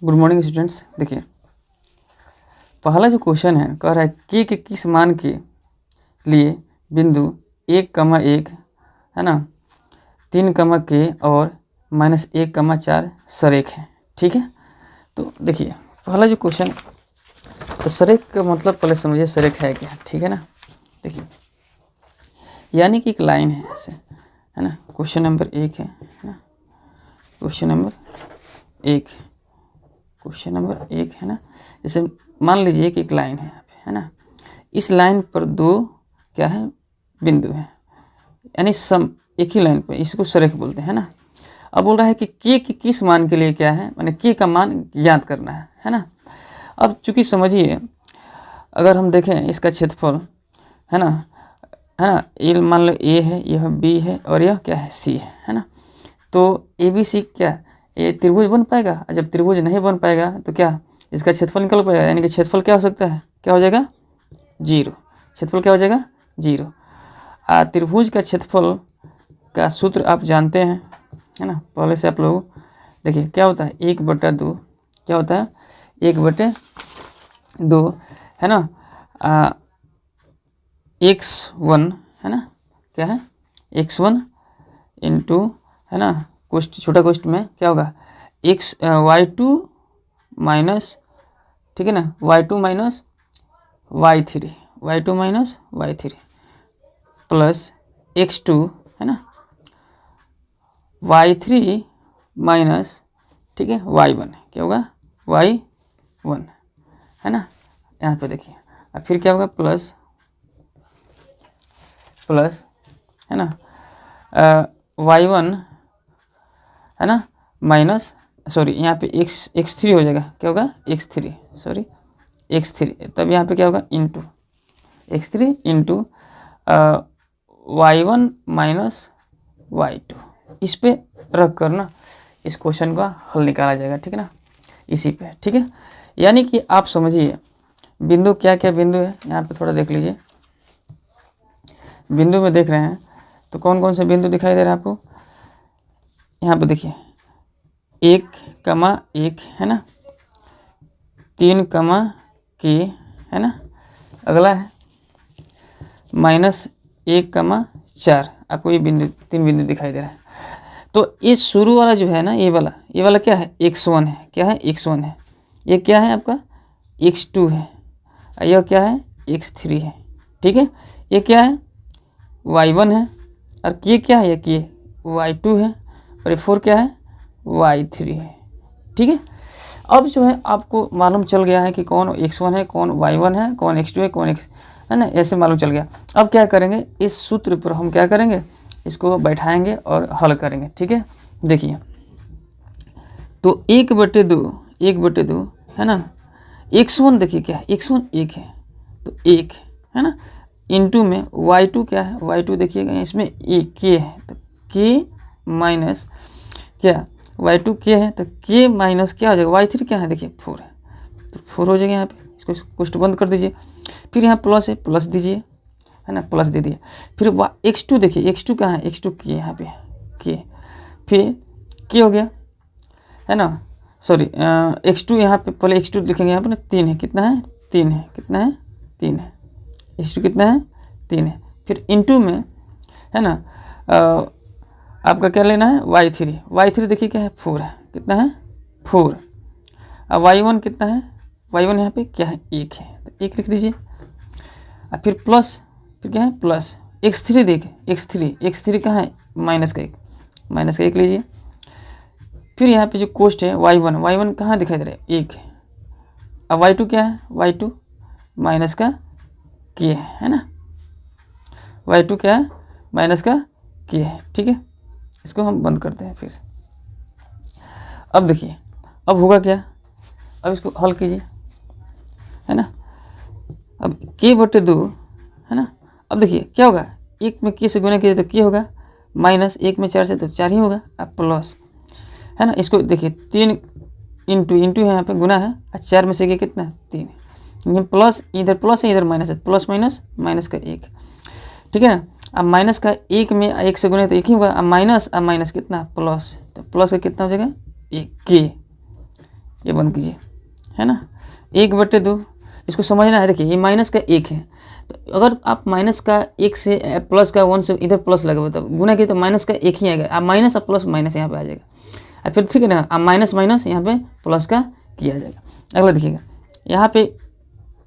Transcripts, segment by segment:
Good morning students. देखिए पहला जो क्वेश्चन है कह रहा है के किस मान के लिए बिंदु 1,1 है ना 3,k और -1,4 सरेख है। ठीक है, तो देखिए पहला जो क्वेश्चन, तो सरेख का मतलब पहले समझिए सरेख है क्या। ठीक है ना, देखिए यानी कि एक लाइन है ऐसे, है ना। क्वेश्चन नंबर 1 है ना, क्वेश्चन नंबर एक है ना। जैसे मान लीजिए कि एक लाइन है यहाँ पे, है ना। इस लाइन पर दो क्या है बिंदु है, यानी सम एक ही लाइन पे, इसको सरेख बोलते हैं ना। अब बोल रहा है कि के किस मान के लिए क्या है, माने के का मान ज्ञात करना है ना। अब चूंकि समझिए अगर हम देखें इसका क्षेत्रफल है ना, ये मान लो ए है, यह बी है और यह क्या है सी है ना। तो ए बी सी क्या ये त्रिभुज बन पाएगा, और जब त्रिभुज नहीं बन पाएगा तो क्या इसका क्षेत्रफल निकल पाएगा, यानी कि क्षेत्रफल क्या हो सकता है, क्या हो जाएगा 0। क्षेत्रफल क्या हो जाएगा 0। त्रिभुज का क्षेत्रफल का सूत्र आप जानते हैं, है ना। पहले से आप लोग देखिए क्या होता है 1/2, क्या होता है 1/2 है ना। x1 है ना, क्या है x1 इंटू है ना कोष्ट छोटा कोष्ट में क्या होगा y2 माइनस, ठीक है ना y2 minus y3 plus x2 है ना y3 माइनस, ठीक है y1, क्या होगा y1 है ना। यहाँ पे देखिए अब फिर क्या होगा प्लस है ना y1 है ना माइनस, सॉरी यहाँ पे x3 हो जाएगा, क्या होगा x3 तब यहाँ पे क्या होगा into x3 into y1 minus y2। इस पे रख कर ना इस क्वेश्चन का हल निकाला जाएगा, ठीक है ना, इसी पे। ठीक है, यानी कि आप समझिए बिंदु क्या क्या बिंदु है, यहाँ पे थोड़ा देख लीजिए। बिंदु में देख रहे हैं तो कौन कौन से बिंदु दिखाई दे रहा है आपको, यहाँ पे देखिए 1,1 है ना, 3,k है ना, अगला है -1,4। आपको ये बिंदु 3 बिंदु दिखाई दे रहा है। तो ये शुरू वाला जो है ना, ये वाला क्या है x1 है, क्या है x1 है। ये क्या है आपका x2 है, यह क्या है x3 है। ठीक है, ये क्या है y1 है, और ये क्या है, ये y2 है, और ये 4 क्या है y3 है। ठीक है, अब जो है आपको मालूम चल गया है कि कौन x1 है, कौन y1 है, कौन x2 है, कौन x है ना, ऐसे मालूम चल गया। अब क्या करेंगे, इस सूत्र पर हम क्या करेंगे, इसको बैठाएंगे और हल करेंगे। ठीक है, देखिए तो 1/2 है ना, x1 देखिए क्या है x1 1 है, तो 1 है ना, इंटू में y2 क्या है, y2 देखिएगा इसमें k है, तो k माइनस क्या y2 k है, तो k माइनस क्या हो जाएगा y3 क्या है देखिए 4 है, तो 4 हो जाएगा। यहाँ पे इसको कुछ बंद कर दीजिए, फिर यहाँ प्लस है प्लस दीजिए, है ना, प्लस दे दिए। फिर x2 देखिए x2 कहाँ है, x2 k यहाँ पे k, फिर k हो गया है ना, सॉरी x2 यहाँ पे पहले x2 लिखेंगे, यहाँ पे ना 3 है, कितना है 3 है, कितना है 3 है, x2 कितना है 3 है। फिर इंटू में है ना आपका क्या लेना है y3 देखिए क्या है 4 है, कितना है 4। अब y1 कितना है, y1 यहाँ पे क्या है 1 है, तो 1 लिख दीजिए। और फिर प्लस, फिर क्या है प्लस x3 देखिए x3 कहाँ है -1 लीजिए। फिर यहाँ पे जो कोष्ट है y1 कहाँ दिखाई दे रहा है 1 है। अब y2 क्या है y2 माइनस का k है ना, y2 क्या है माइनस का k है। ठीक है, इसको हम बंद करते हैं फिर से। अब देखिए अब होगा क्या, अब इसको हल कीजिए, है ना। अब k/2 है ना, अब देखिए क्या होगा 1 में k से गुना कीजिए तो k होगा, -1 में 4 से तो 4 ही होगा, अब प्लस है ना। इसको देखिए 3 इंटू है, यहाँ पे गुना है, और 4 में से k कितना है 3 है, ये प्लस इधर प्लस है इधर माइनस है, प्लस माइनस का 1। ठीक है ना, अब माइनस का 1 में 1 से गुना तो 1 ही होगा, अब माइनस कितना प्लस, तो प्लस का कितना हो जाएगा 1 k ये बंद कीजिए, है ना। 1/2 इसको समझना है। देखिए ये माइनस का 1 है, तो अगर आप माइनस का 1 से प्लस का 1 से इधर प्लस लगे तो गुना किए तो माइनस का 1 ही आएगा। आप माइनस और प्लस माइनस यहाँ पे आ जाएगा। फिर ठीक है ना, आप माइनस माइनस यहाँ पे प्लस का किया जाएगा। अगला देखिएगा, यहाँ पे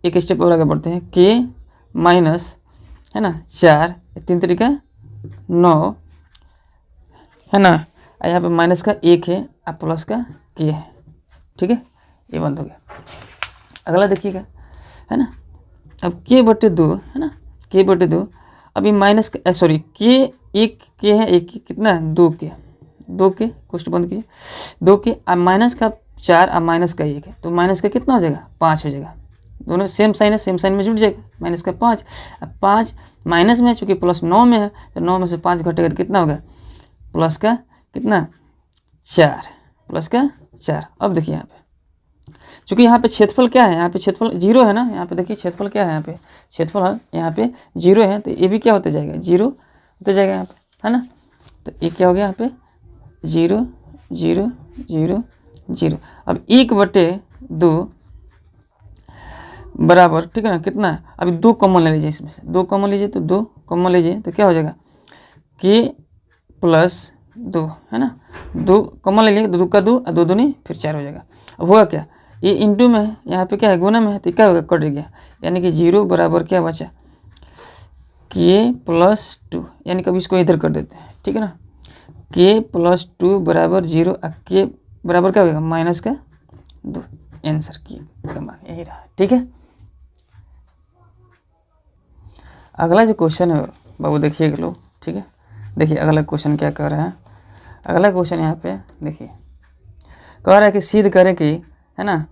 एक स्टेप और आगे बढ़ते हैं। k माइनस, है ना, 4, 3 तरीका 9, है ना। यहाँ पे माइनस का 1 है और प्लस का k है, ठीक है। ये बंद हो गया। अगला देखिएगा, है ना। अब k/2, है ना, k/2। अभी माइनस का सॉरी k, 1 k है, 1 कितना 2k कुछ बंद कीजिए, 2k। अब माइनस का 4 और माइनस का 1 है, तो माइनस का कितना हो जाएगा 5 हो जाएगा। दोनों सेम साइन है, सेम साइन में जुड़ जाएगा, माइनस का 5। अब 5 माइनस में है, चूँकि प्लस 9 में है, तो 9 में से 5 घटेगा तो कितना होगा प्लस का कितना 4, प्लस का 4। अब देखिए यहाँ पे, चूँकि यहाँ पे क्षेत्रफल क्या है, यहाँ पे क्षेत्रफल 0 है ना। यहाँ पे देखिए क्षेत्रफल क्या है, यहाँ पे क्षेत्रफल है, यहाँ पे 0 है, तो ये भी क्या होता जाएगा 0 होता जाएगा यहाँ पे, है ना। तो ये क्या हो गया यहाँ पे 0 0 0 0। अब 1/2 बराबर, ठीक है ना, कितना है। अभी 2 कॉमन ले लीजिए, इसमें से 2 कॉमन लीजिए, तो 2 कॉमन लीजिए तो क्या हो जाएगा k+2, है ना। 2 कॉमन ले लीजिए, 2 का 2 और 2 दूनी फिर 4 हो जाएगा। अब होगा क्या, ये इंटू में है, यहाँ पे क्या है गुना में है, तो क्या होगा कट गया, यानी कि 0 बराबर क्या बचा k+2, यानी कभी इसको इधर कर देते हैं, ठीक है ना। k+2 बराबर 0 और k बराबर क्या होगा -2। आंसर की का मान यही रहा, ठीक है। अगला जो क्वेश्चन है बाबू देखिएगा लोग, ठीक है। देखिए अगला क्वेश्चन क्या कर रहा है। अगला क्वेश्चन यहाँ पे देखिए कह रहा है कि सिद्ध करें कि, है ना,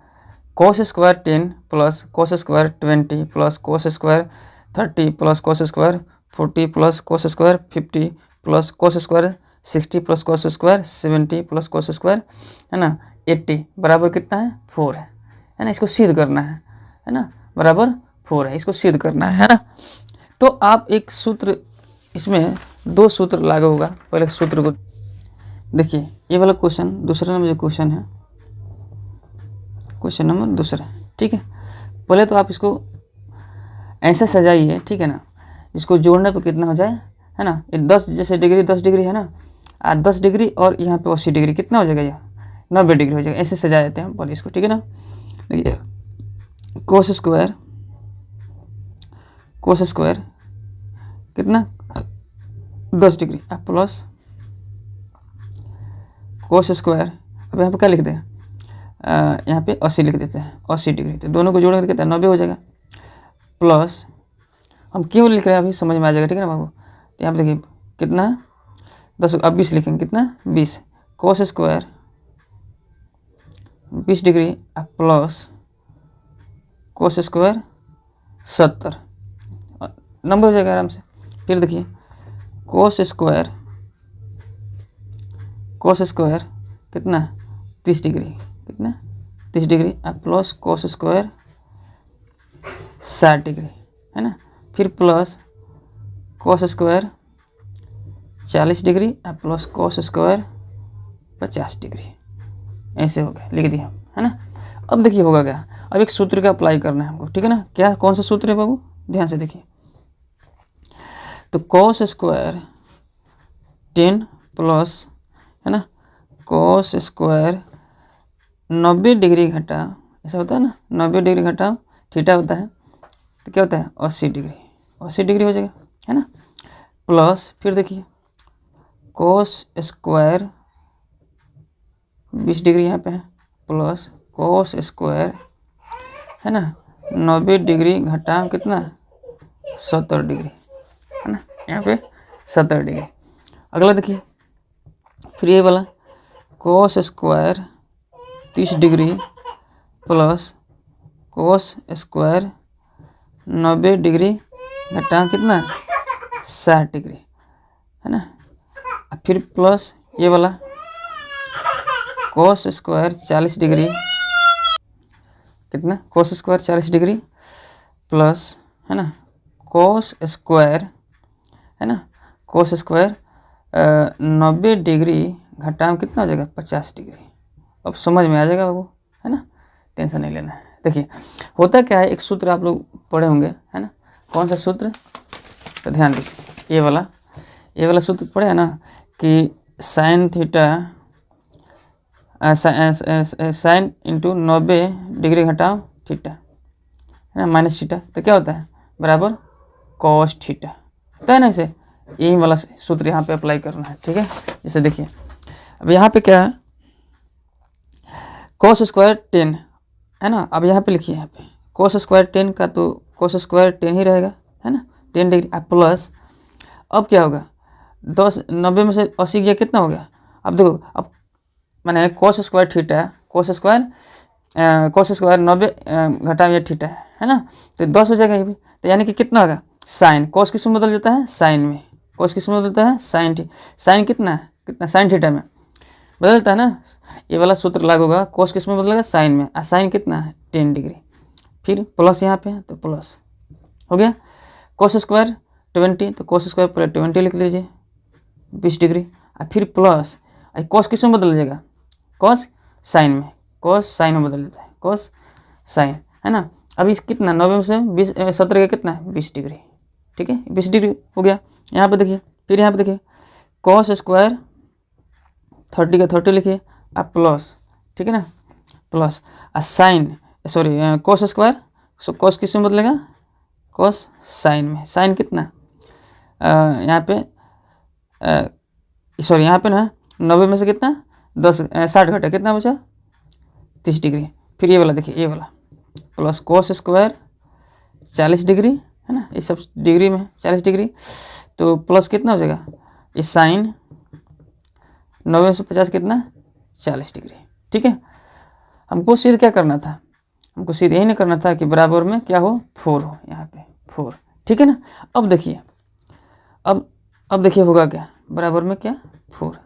cos² 10 plus cos² 20 plus cos² 30 plus cos² 40 plus cos² 50 plus cos² 60 plus cos² 70 plus cos², है ना, 80 बराबर कितना है 4 है ना। इसको सिद्ध करना है ना, बराबर 4 है, इसको सिद्ध करना है ना। तो आप एक सूत्र, इसमें 2 सूत्र लागू होगा। पहले सूत्र को देखिए, ये वाला क्वेश्चन दूसरा नंबर जो क्वेश्चन है, क्वेश्चन नंबर दूसरा, ठीक है। पहले तो आप इसको ऐसा सजाइए, ठीक है ना, जिसको जोड़ने पर कितना हो जाए, है ना। ये 10 जैसे डिग्री 10 डिग्री है ना, 10 डिग्री और यहाँ पे 80 डिग्री कितना हो जाएगा, ये 90 डिग्री हो जाएगा। ऐसे सजा देते हैं पहले इसको, ठीक है ना। देखिए cos² कितना 10 डिग्री प्लस cos², अब यहाँ पे क्या लिख दें, यहाँ पे 80 लिख देते हैं, 80 डिग्री, तो दोनों को जोड़ कर कितना 90 हो जाएगा। प्लस हम क्यों लिख रहे हैं अभी समझ में आ जाएगा, ठीक है ना बाबू। तो यहाँ पे देखिए कितना 10, अब 20 लिखेंगे, कितना 20 cos² 20 degree plus cos² 70 number हो जाएगा आराम से। फिर देखिए cos² कितना 30 डिग्री, कितना 30 डिग्री प्लस cos² 60 डिग्री, है ना। फिर plus cos² 40 degree plus cos² 50 degree. ऐसे हो गया, लिख दिया, है ना। अब देखिए होगा क्या, अब एक सूत्र का अप्लाई करना है हमको, ठीक है ना। क्या कौन सा सूत्र है बाबू, ध्यान से देखिए। तो cos² 10 प्लस, है ना, cos² 90 डिग्री घटा, ऐसा होता है ना, 90 डिग्री घटा थीटा होता है, तो क्या होता है 80 डिग्री, 80 डिग्री हो जाएगा, है ना। प्लस फिर देखिए cos² 20 डिग्री यहाँ पे है, प्लस cos², है ना, 90 डिग्री घटा कितना 70 डिग्री, है ना, यहाँ पे 70 डिग्री। अगला देखिए फिर ये वाला cos² 30 degree plus cos² 90 degree घटा कितना 60 डिग्री, है ना। फिर प्लस ये वाला cos² 40 डिग्री, कितना cos² 40 डिग्री प्लस, है ना, cos², है ना, cos² 90 डिग्री घटा कितना हो जाएगा 50 डिग्री। अब समझ में आ जाएगा बाबू, है ना, टेंशन नहीं लेना है। देखिए होता क्या है, एक सूत्र आप लोग पढ़े होंगे, है ना, कौन सा सूत्र, तो ध्यान दीजिए, ये वाला सूत्र पढ़े है ना कि sine theta sine into 90 degree घटाओ थीटा, है ना, माइनस थीटा, तो क्या होता है बराबर कॉस थीटा, होता है ना। इसे यही वाला सूत्र यहाँ पे अप्लाई करना है, ठीक है। जैसे देखिए अब यहाँ पे क्या है, कॉस स्क्वायर 10 है ना, अब यहाँ पे लिखिए, यहाँ पे कॉस स्क्वायर 10 का तो कॉस स्क्वायर 10 ही रहेगा, है ना, 10 डिग्री। अब प्लस, अब क्या होगा, 90 में से 80 गया, कितना हो गया, अब देखो, अब मैंने cos square theta, cos square 90 घटा ये थीटा है ना, तो 10 हो जाएगा ये भी, तो यानी कि कितना होगा, साइन, कॉस किस में बदल जाता है, साइन में, कॉस किस में बदलता है, साइन कितना साइन थीटा में बदलता है ना। ये वाला सूत्र लागू होगा, कॉस किस में बदलेगा, साइन में, साइन कितना है 10 डिग्री, फिर प्लस यहाँ पे है तो प्लस हो गया, कॉस स्क्वायर 20 तो कॉस स्क्वायर प्लस 20 लिख लीजिए 20 डिग्री, और फिर प्लस कॉस किस में बदल जाएगा, कॉस साइन में, कॉस साइन में बदल जाता है, कॉस साइन, है ना। अब इस कितना 90 में से 70 का कितना है 20 डिग्री, ठीक है, 20 डिग्री हो गया। यहाँ पे देखिए, फिर यहाँ पे देखिए कॉस स्क्वायर 30 का 30 लिखिए, अब प्लस, ठीक है ना, plus sign sorry cos square, cos किस में बदलेगा, कॉस साइन में, साइन कितना यहाँ पे सॉरी यहाँ पे ना 90 में से कितना 60 घटा, कितना बचा 30 डिग्री। फिर ये वाला देखिए, ये वाला प्लस कॉस स्क्वायर 40 डिग्री, है ना, ये सब डिग्री में 40 डिग्री, तो प्लस कितना हो जाएगा, ये साइन 90 में से 50 कितना 40 डिग्री, ठीक है। हमको सिद्ध क्या करना था, हमको सिद्ध यही नहीं करना था कि बराबर में क्या हो 4 हो, यहाँ पे 4, ठीक है ना। अब देखिए, अब देखिए होगा क्या, बराबर में क्या 4,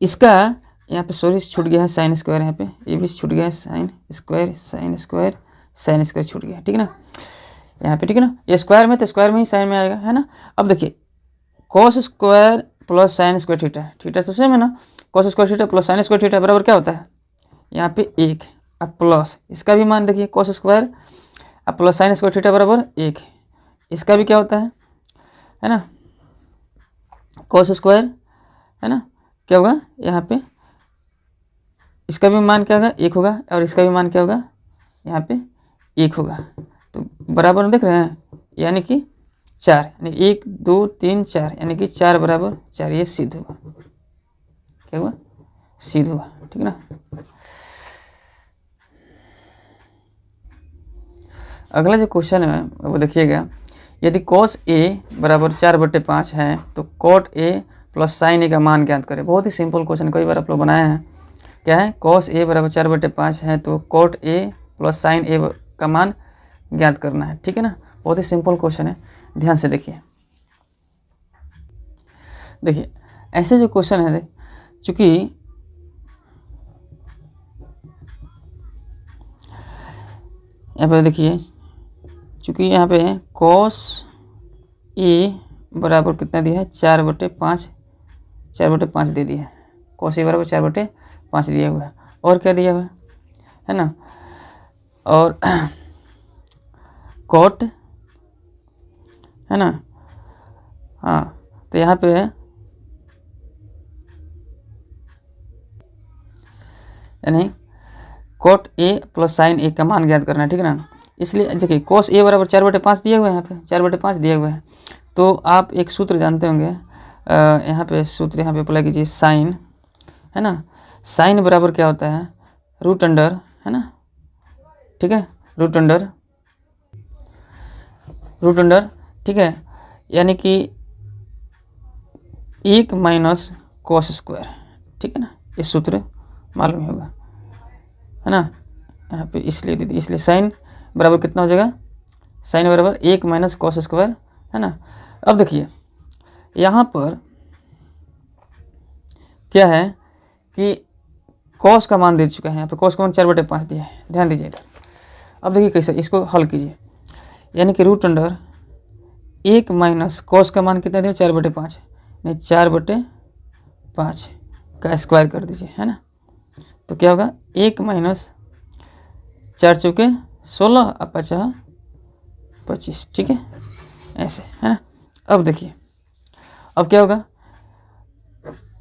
इसका यहाँ पे सॉरी छूट गया है साइन स्क्वायर, यहाँ पे ये भी छूट गया है साइन स्क्वायर छूट गया, ठीक है ना, यहाँ पे, ठीक है ना, ये स्क्वायर में तो स्क्वायर में ही साइन में आएगा, है ना। अब देखिए cos square plus sine square theta तो सेम है ना, cos square theta plus sine square theta बराबर क्या होता है, यहाँ पे 1, अब प्लस इसका भी मान देखिए, कॉस स्क्वायर अब प्लस साइन स्क्वायर थीटा बराबर 1, इसका भी क्या होता है ना, कॉस स्क्वायर, है ना, क्या होगा यहाँ पे, इसका भी मान क्या होगा 1 होगा, और इसका भी मान क्या होगा यहाँ पे 1 होगा, तो बराबर देख रहे हैं, यानी कि 4, यानी 1 2 3 4, यानी कि 4 बराबर 4, ये सिद्ध हुआ, क्या हुआ, सिद्ध हुआ, ठीक है ना। अगला जो क्वेश्चन है वो देखिएगा, यदि cos a बराबर 4/5 है तो cot a plus sign a का मान ज्ञात करें। बहुत ही सिंपल क्वेश्चन, कई बार आप लोग बनाए हैं। क्या है, cos a बराबर 4/5 है तो cot a plus sign a का मान ज्ञात करना है, ठीक है ना। बहुत ही सिंपल क्वेश्चन है, ध्यान से देखिए। देखिए ऐसे जो क्वेश्चन है, चूँकि यहाँ पे देखिए, चूँकि यहाँ पे cos a बराबर कितना दिया है 4/5 दे दिया है, cos a बराबर 4/5 दिया हुआ है, और क्या दिया हुआ है ना, और cot, है ना, हाँ, तो यहाँ पे यानी cot a plus sign a का मान ज्ञात करना है, ठीक है ना। इसलिए देखिए cos a बराबर 4/5 दिया हुआ है, यहाँ पे 4/5 दिया हुआ है, तो आप एक सूत्र जानते होंगे, यहाँ पे सूत्र यहाँ पे अप्लाई कीजिए, साइन, है ना, साइन बराबर क्या होता है रूट अंडर, है ना, ठीक है, रूट अंडर, ठीक है, यानी कि 1 माइनस cos स्क्वायर, ठीक है ना, ये सूत्र मालूम होगा, है ना। यहाँ पे इसलिए दे दी, इसलिए साइन बराबर कितना हो जाएगा, साइन बराबर 1 माइनस cos स्क्वायर, है ना। अब देखिए यहाँ पर क्या है कि cos का मान दे चुका है, यहाँ पे cos का मान 4/5 दिया है, ध्यान दीजिए इधर। अब देखिए कैसे इसको हल कीजिए, यानी कि रूट अंडर 1 माइनस cos का मान कितना दिया 4/5, नहीं 4/5 का स्क्वायर कर दीजिए, है ना, तो क्या होगा 1 माइनस 4 चौके 16 और 5 25, ठीक है, ऐसे है ना। अब देखिए अब क्या होगा,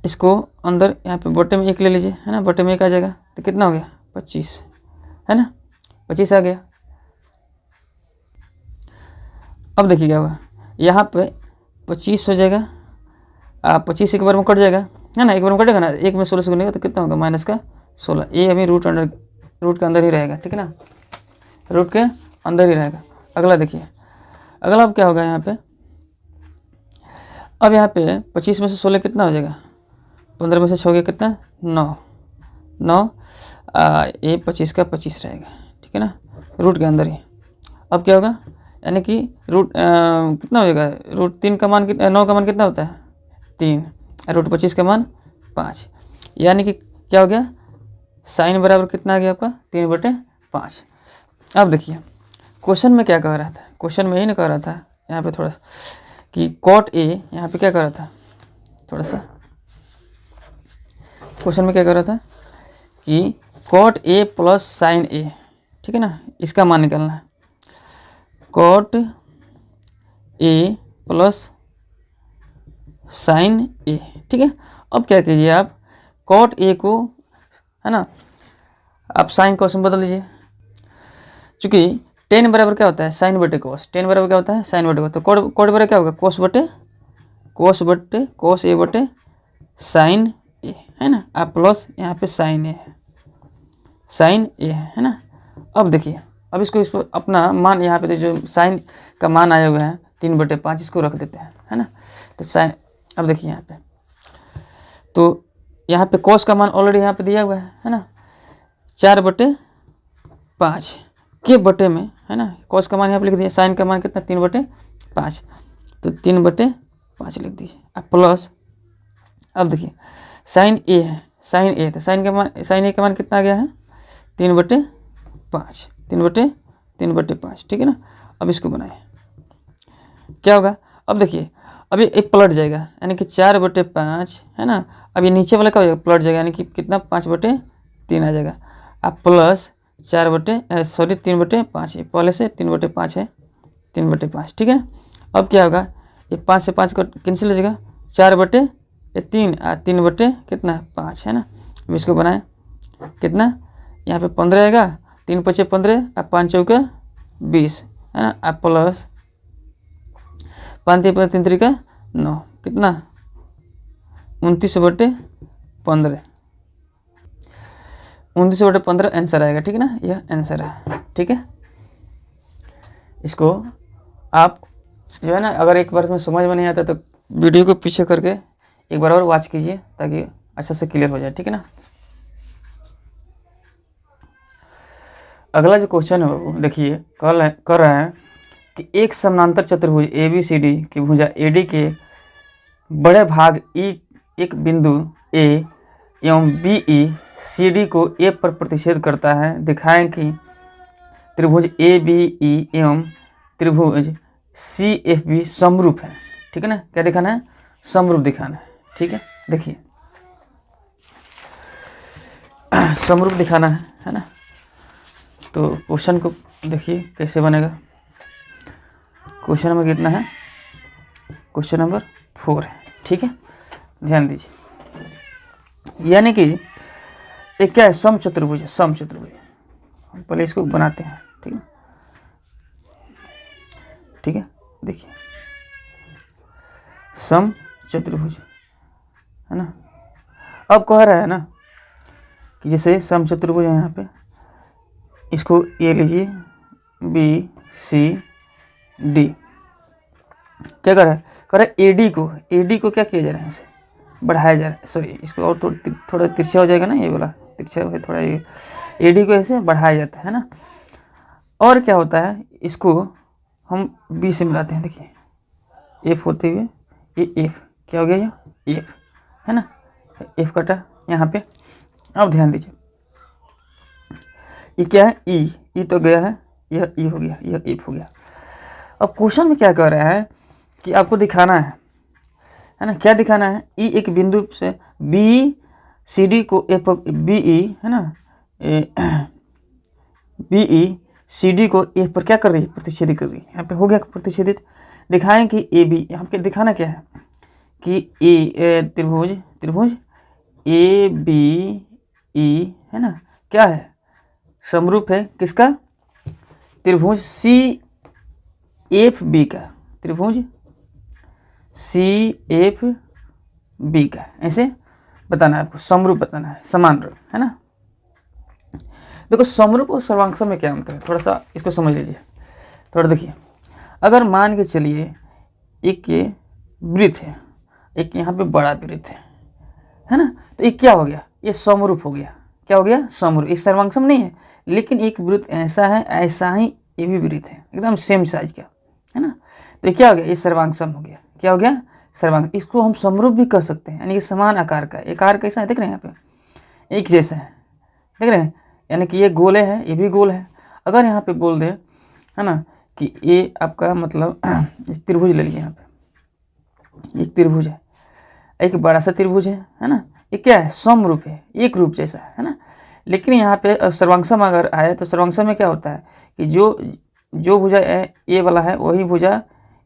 इसको अंदर यहाँ पे बटे में 1 ले लीजिए, है ना, बटे में 1 आ जाएगा तो कितना हो गया 25, है ना, 25 आ गया। अब देखिए क्या होगा, यहाँ पे 25 हो जाएगा, 25 एक बार में कट जाएगा, है ना, एक बार में कटेगा ना, 1 में 16 से गुनेगा तो कितना होगा माइनस का 16। ये अभी रूट के अंदर ही रहेगा, ठीक है ना, रूट के अंदर ही रहेगा। अगला देखिए, अगला अब क्या होगा यहाँ पे, अब यहाँ पे 25 में से 16 कितना हो जाएगा, 15 में से 6 गया कितना 9, ये 25 का 25 रहेगा, ठीक है ना, रूट के अंदर ही। अब क्या होगा, यानी कि रूट कितना हो जाएगा, रूट 3 का मान 9 का मान कितना होता है 3, रूट 25 का मान 5, यानी कि क्या हो गया, साइन बराबर कितना आ गया आपका 3/5। अब देखिए क्वेश्चन में क्या कह रहा था, क्वेश्चन में ही ना कह रहा था यहाँ पे थोड़ा सा कि कॉट ए, यहाँ पे क्या कह रहा था, थोड़ा सा क्वेश्चन में क्या कह रहा था कि कॉट ए प्लस साइन ए, ठीक है ना, इसका मान निकालना है, कॉट ए प्लस साइन ए, ठीक है। अब क्या कीजिए आप, कॉट ए को, है ना, आप साइन कॉस में बदल लीजिए, चूँकि टेन बराबर क्या होता है साइन बटे कॉस, टेन बराबर क्या होता है साइन बटे कॉस, तो कॉट बराबर क्या होगा कॉस ए बटे साइन ए, है ना, आप प्लस यहाँ पे साइन ए है ना। अब देखिए, अब इसको इस पर अपना मान यहाँ पे तो जो साइन का मान आया हुआ है 3/5, इसको रख देते हैं, है ना, तो साइन, अब देखिए यहाँ पे, तो यहाँ पे कॉस का मान ऑलरेडी यहाँ पे दिया हुआ है ना, 4/5 के बटे में, है ना, कॉस का मान यहाँ पे लिख दिया, साइन का मान कितना 3/5, तो 3/5 लिख दीजिए, अब प्लस, अब देखिए साइन ए है, साइन ए, तो साइन ए का मान कितना आ गया है 3/5, ठीक है ना। अब इसको बनाए क्या होगा, अब देखिए अब ये पलट जाएगा, यानी कि 4/5, है ना, अब ये नीचे वाला क्या हो जाएगा पलट जाएगा, यानी कि कितना 5/3 आ जाएगा, अब प्लस 3/5, ये पहले से 3/5 है, 3/5, ठीक है ना। अब क्या होगा, ये 5 से 5 का कैंसिल हो जाएगा, 4/3 कितना 5, है ना। अब इसको बनाए कितना, यहाँ पे 15 आएगा, 3 × 5 = 15, अब 5 × 4 = 20, है ना, अब प्लस 5 × 3 = 9, कितना 29/15, 29/15 आंसर आएगा, ठीक है ना, यह आंसर है, ठीक है। इसको आप जो है ना, अगर एक बार में समझ में नहीं आता तो वीडियो को पीछे करके एक बार और वॉच कीजिए ताकि अच्छा से क्लियर हो जाए, ठीक है ना। अगला जो क्वेश्चन है वो देखिए कर रहे हैं कि एक समानांतर चतुर्भुज ABCD की भुजा AD के बड़े भाग E एक बिंदु A एवं BE CD को A पर प्रतिच्छेद करता है, दिखाएं कि त्रिभुज ABE एवं त्रिभुज CFB समरूप है, ठीक है ना, क्या दिखाना है समरूप दिखाना है, ठीक है। देखिए समरूप दिखाना है ना, तो क्वेश्चन को देखिए कैसे बनेगा। क्वेश्चन नंबर कितना है, क्वेश्चन नंबर 4 है, ठीक है, ध्यान दीजिए। यानी कि एक क्या है समचतुर्भुज है, समचतुर्भुज, पहले इसको बनाते हैं, ठीक है, ठीक है। देखिए समचतुर्भुज है ना, अब कह रहा है ना कि जैसे समचतुर्भुज है, यहाँ पे इसको ये लीजिए BCD, क्या कर रहा है, AD को क्या किया जा रहा है, इसे बढ़ाया जा रहा है, सॉरी इसको और थोड़ा तिरछा हो जाएगा ना, ये वाला तिरछा है थोड़ा, ये AD को ऐसे बढ़ाया जाता है ना। और क्या होता है, इसको हम B से मिलाते हैं, देखिए F होते हुए ये F क्या हो गया, ये F है ना, F कटा यहाँ पे। अब ध्यान दीजिए ये क्या है E तो गया है, यह E हो गया, यह F हो गया। अब क्वेश्चन में क्या कह रहा है कि आपको दिखाना है ना, क्या दिखाना है, E एक बिंदु से B सी डी को एफ बी ई है ना, बी ई सी डी को एफ पर क्या कर रही है, प्रतिच्छेदित कर रही है। यहाँ पे हो गया प्रतिच्छेदित। दिखाएं कि ए बी, यहाँ पे दिखाना क्या है कि त्रिभुज ए बी ई है ना, क्या है, समरूप है किसका, त्रिभुज सी एफ बी का, त्रिभुज सी एफ बी का। ऐसे बताना है आपको, समरूप बताना है, समान रूप है ना। देखो समरूप और सर्वांगसम में क्या अंतर है, थोड़ा सा इसको समझ लीजिए। थोड़ा देखिए, अगर मान के चलिए एक ये वृत्त है, एक यहाँ पे बड़ा वृत्त है ना, तो ये क्या हो गया, ये समरूप हो गया। क्या हो गया, समरूप। ये सर्वांगसम नहीं है, लेकिन एक वृत्त ऐसा है, ऐसा ही ये भी वृत्त है, एकदम सेम साइज का है ना, तो ये क्या हो गया, ये सर्वांगसम हो गया। क्या हो गया, सर्वांग। इसको हम समरूप भी कह सकते हैं, यानी कि समान आकार का। एक आकार कैसा है, देख रहे हैं यहाँ पे, एक जैसा है, देख रहे हैं, यानी कि ये गोले है, ये भी गोल है। अगर यहाँ पे बोल दे है ना कि ये आपका मतलब त्रिभुज ले लीजिए, यहाँ पे एक त्रिभुज है, एक बड़ा सा त्रिभुज है ना, ये क्या है, समरूप है, एक रूप जैसा है ना। लेकिन यहाँ पे सर्वांगसम अगर आए तो सर्वांगसम में क्या होता है कि जो भुजा ए वाला है वही भुजा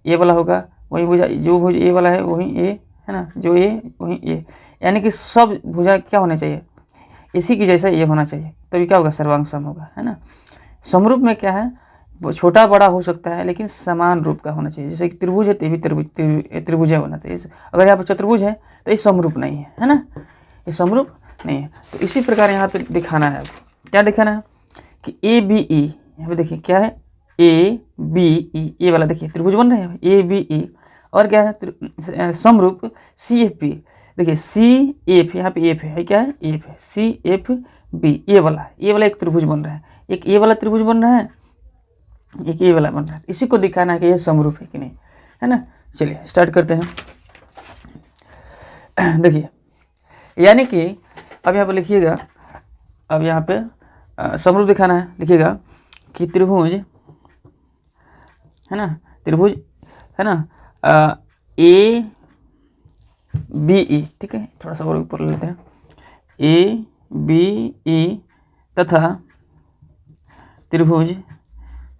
ए वाला होगा, वही भुजा जो भुज ए वाला है वही ए है ना, जो ए वही ए, यानी कि सब भुजा क्या होना चाहिए, इसी की जैसा ये होना चाहिए, तभी क्या होगा, सर्वांगसम होगा है ना। समरूप में क्या है, वो छोटा बड़ा हो सकता है, लेकिन समान रूप का होना चाहिए। जैसे कि त्रिभुज है, तभी त्रिभुज होना चाहिए। अगर यहाँ पर चतुर्भुज है तो ये समरूप नहीं है ना, ये समरूप नहीं है। तो इसी प्रकार यहाँ पे दिखाना है, क्या दिखाना है कि ए बी ई, यहाँ पे देखिए क्या है, ए बी ई, ए वाला देखिए त्रिभुज बन रहे हैं, ए बी ई, और क्या है समरूप सी एफ बी। देखिए सी एफ, यहाँ पे एफ है, क्या है, एफ है, सी एफ बी, ए वाला एक त्रिभुज बन रहा है, एक ए वाला त्रिभुज बन रहा है, एक ए वाला बन रहा है। इसी को दिखाना है कि ये समरूप है कि नहीं, है ना। चलिए स्टार्ट करते हैं। देखिए, यानी कि अब यहाँ पे लिखिएगा, अब यहाँ पे समरूप दिखाना है, लिखिएगा कि त्रिभुज है ना, त्रिभुज है ना, ए बी ई, ठीक है, थोड़ा सा और ऊपर लेते हैं, ए बी ई तथा त्रिभुज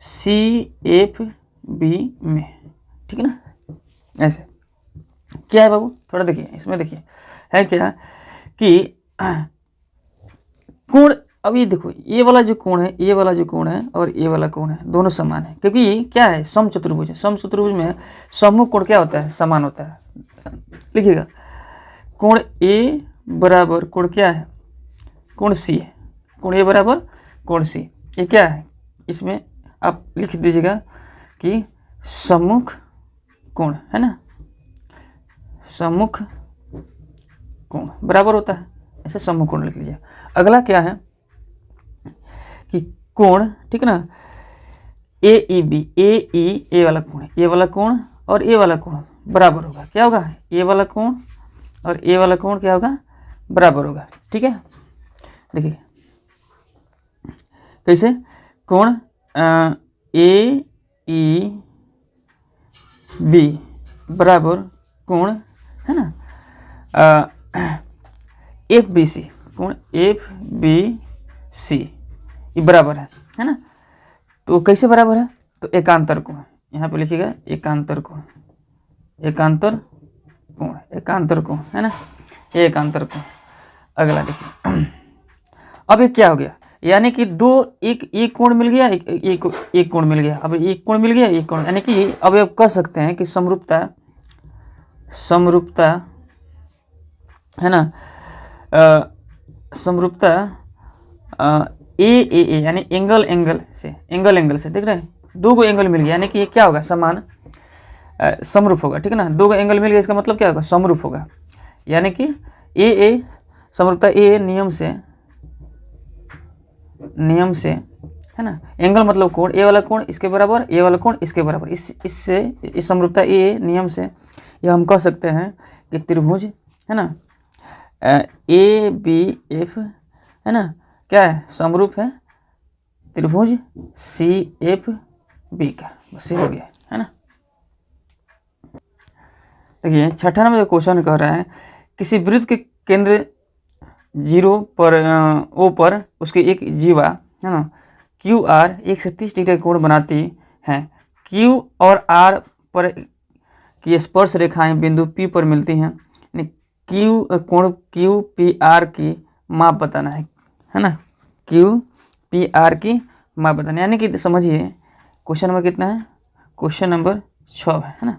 सी एफ बी में, ठीक है ना। ऐसे क्या है बाबू, थोड़ा देखिए इसमें, देखिए है क्या कि कोण, अब ये देखो, ये वाला जो कोण है, ये वाला जो कोण है और ये वाला कोण है, दोनों समान है, क्योंकि ये क्या है, समचतुर्भुज है। समचतुर्भुज में सम्मुख कोण क्या होता है, समान होता है। लिखिएगा कोण ए बराबर कोण क्या है, कोण सी है, कोण ए बराबर कोण सी, ये क्या है, इसमें आप लिख दीजिएगा कि सम्मुख कोण है ना, सम्मुख कोण बराबर होता है, ऐसे सम्मुख कोण लिख लीजिए। अगला क्या है कि कोण, ठीक है ना, ए ई बी, ए वाला कोण, ए वाला कोण और ए वाला कोण बराबर होगा। क्या होगा, ए वाला कोण और ए वाला कोण क्या होगा, बराबर होगा, ठीक है। देखिए कैसे, कोण ए ई बी बराबर कोण है ना एफ बी सी, कोण एफ बी सी, ये बराबर है ना। तो कैसे बराबर है, तो एकांतर कोण, यहाँ पे लिखिएगा एकांतर कोण, एकांतर कोण, एकांतर कोण है ना, ये एकांतर कोण। अगला देखिए, अब ये क्या हो गया, यानी कि दो, एक कोण मिल गया, एक कोण मिल गया, अब एक कोण मिल गया, एक कोण, यानी कि अब आप कह सकते हैं कि समरूपता है ना, समरूपता ए यानी एंगल से देख रहे हैं, दो गो एंगल मिल गया, यानी कि ये क्या होगा, समान समरूप होगा, ठीक है ना। दो गो एंगल मिल गया, इसका मतलब क्या होगा, समरूप होगा, यानी कि ए समरूपता ए नियम से है ना, एंगल मतलब कोण, ए वाला कोण इसके बराबर, ए वाला कोण इसके बराबर, इससे इस समरूपता ए नियम से ये हम कह सकते हैं कि त्रिभुज है ना ए बी एफ है ना, क्या है, समरूप है त्रिभुज सी एफ बी का। बस ये हो गया है ना। देखिए 6वां नंबर क्वेश्चन कह रहा है, किसी वृत्त के केंद्र 0 पर ओ पर उसकी एक जीवा है ना क्यू आर 130 डिग्री कोण बनाती हैं। क्यू और आर पर की स्पर्श रेखाएं बिंदु पी पर मिलती हैं। क्यू कोण क्यू पी आर की माप बताना है ना, क्यू पी आर की माप बताना, यानी कि समझिए क्वेश्चन नंबर कितना है, क्वेश्चन नंबर 6 है ना,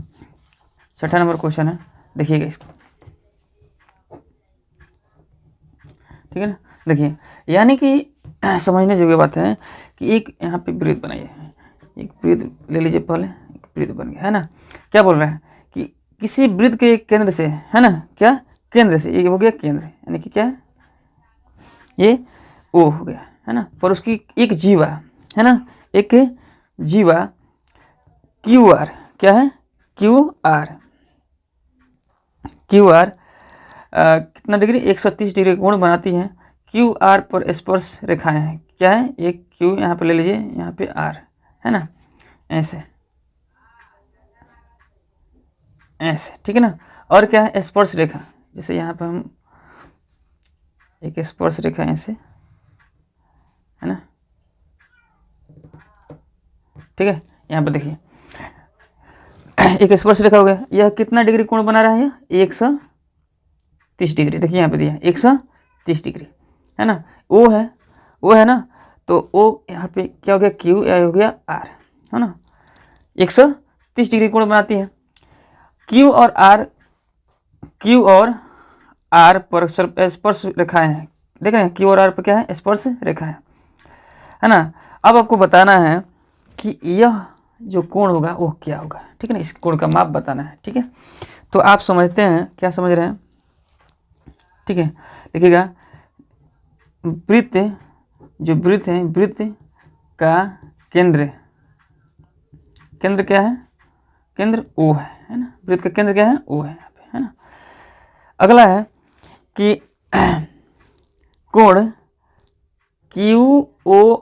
6ठा नंबर क्वेश्चन है, देखिएगा इसको, ठीक है ना। देखिए यानी कि समझने योग्य बात है कि एक यहाँ पे वृत्त बनाइए, एक वृत्त ले लीजिए, पहले एक वृत्त बन गया है ना। क्या बोल रहा है कि किसी वृत्त के केंद्र से है ना, क्या केंद्र से, ये हो गया केंद्र, यानी कि क्या है, ये ओ हो गया है ना, पर उसकी एक जीवा है ना, एक जीवा क्यू आर, क्या है क्यू आर, क्यू आर कितना डिग्री 130 डिग्री कोण बनाती हैं। क्यू आर पर स्पर्श रेखाएं हैं, क्या है, एक क्यू यहाँ पे ले लीजिए, यहाँ पे आर है ना, ऐसे ऐसे, ठीक है ना। और क्या है, स्पर्श रेखा, जैसे यहाँ पे हम एक स्पर्श रेखा ऐसे है ना, ठीक है। यहाँ पे देखिए एक स्पर्श रेखा हो गया, यह कितना डिग्री कोण बना रहा है, यह 130 डिग्री, देखिए यहाँ पे दिया 130 डिग्री है ना, ओ है ना, तो ओ यहाँ पे क्या हो गया, क्यू या हो गया आर है ना, 130 डिग्री कोण बनाती है। क्यू और आर पर स्पर्श रेखाएं हैं, देख रहे हैं, क्यू और आर पर क्या है, स्पर्श रेखा है ना। अब आपको बताना है कि यह जो कोण होगा वो क्या होगा, ठीक है ना, इस कोण का माप बताना है, ठीक है। तो आप समझते हैं, क्या समझ रहे हैं, ठीक है। देखिएगा वृत्त, जो वृत्त है, वृत्त का केंद्र क्या है, केंद्र ओ है ना, वृत्त का केंद्र क्या है, ओ है यहाँ पे है ना। अगला है कि कोण क्यू ओ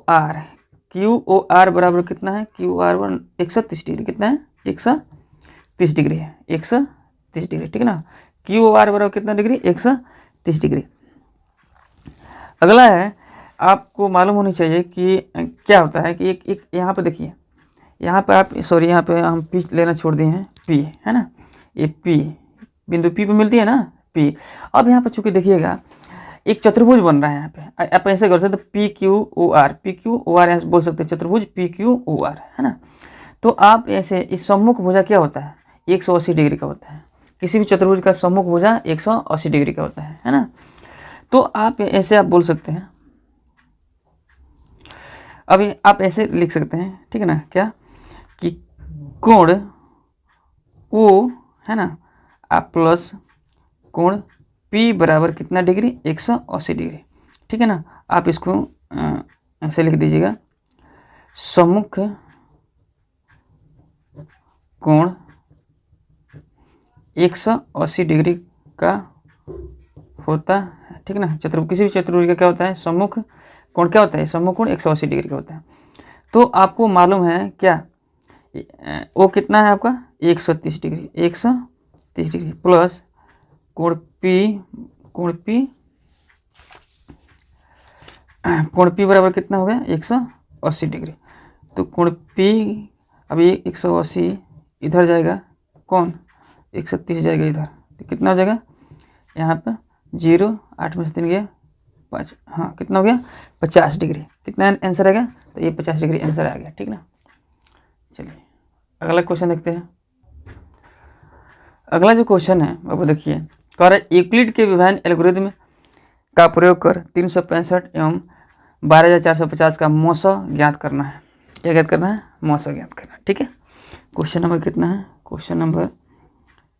आर बराबर कितना है, क्यू आर 130 डिग्री, कितना है, 130 डिग्री है, 130 डिग्री, ठीक है ना। क्यू ओ आर बराबर कितना डिग्री, 130 डिग्री। अगला है, आपको मालूम होनी चाहिए कि क्या होता है कि एक यहाँ पे देखिए, यहाँ पे आप सॉरी, यहाँ पे हम पी लेना छोड़ दिए हैं, पी है ना, ये पी बिंदु पी पे मिलती है ना, पी। अब यहाँ पे चूंकि देखिएगा एक चतुर्भुज बन रहा है, यहाँ पे आप ऐसे कर सकते P Q O R, P Q O R ऐसे बोल सकते हैं, चतुर्भुज पी क्यू ओ आर है ना। तो आप ऐसे, इस सम्मुख भुजा क्या होता है, 180 डिग्री का होता है, किसी भी चतुर्भुज का सम्मुख भुजा 180 डिग्री का होता है ना। तो आप ऐसे आप बोल सकते हैं, अभी आप ऐसे लिख सकते हैं, ठीक है ना, क्या कि कोण ओ है ना, आप प्लस कोण P बराबर कितना डिग्री, 180 डिग्री, ठीक है ना। आप इसको ऐसे लिख दीजिएगा, सम्मुख कोण 180 डिग्री का होता है, ठीक है ना। किसी भी चतुर्भुज का क्या होता है, सम्मुख कोण क्या होता है, सम्मुख कोण 180 डिग्री का होता है। तो आपको मालूम है क्या, ओ कितना है आपका, 130 डिग्री, 130 डिग्री प्लस कोण P बराबर कितना हो गया, 180 डिग्री। तो कोण P अभी 180 इधर जाएगा, कौन 130 जाएगा इधर, तो कितना हो जाएगा, यहाँ पर 0, 8 में से 3 गया 5, हाँ कितना हो गया, 50 डिग्री, कितना आंसर आ गया, तो ये 50 डिग्री आंसर आ गया, ठीक ना। चलिए अगला क्वेश्चन देखते हैं। अगला जो क्वेश्चन है अब देखिए, कह रहा है यूक्लिड के विभाजन एल्गोरिथम का प्रयोग कर 365 एवं 12450 का मौसा ज्ञात करना है। क्या ज्ञात करना है, मौसा ज्ञात करना है, ठीक है। क्वेश्चन नंबर कितना है, क्वेश्चन नंबर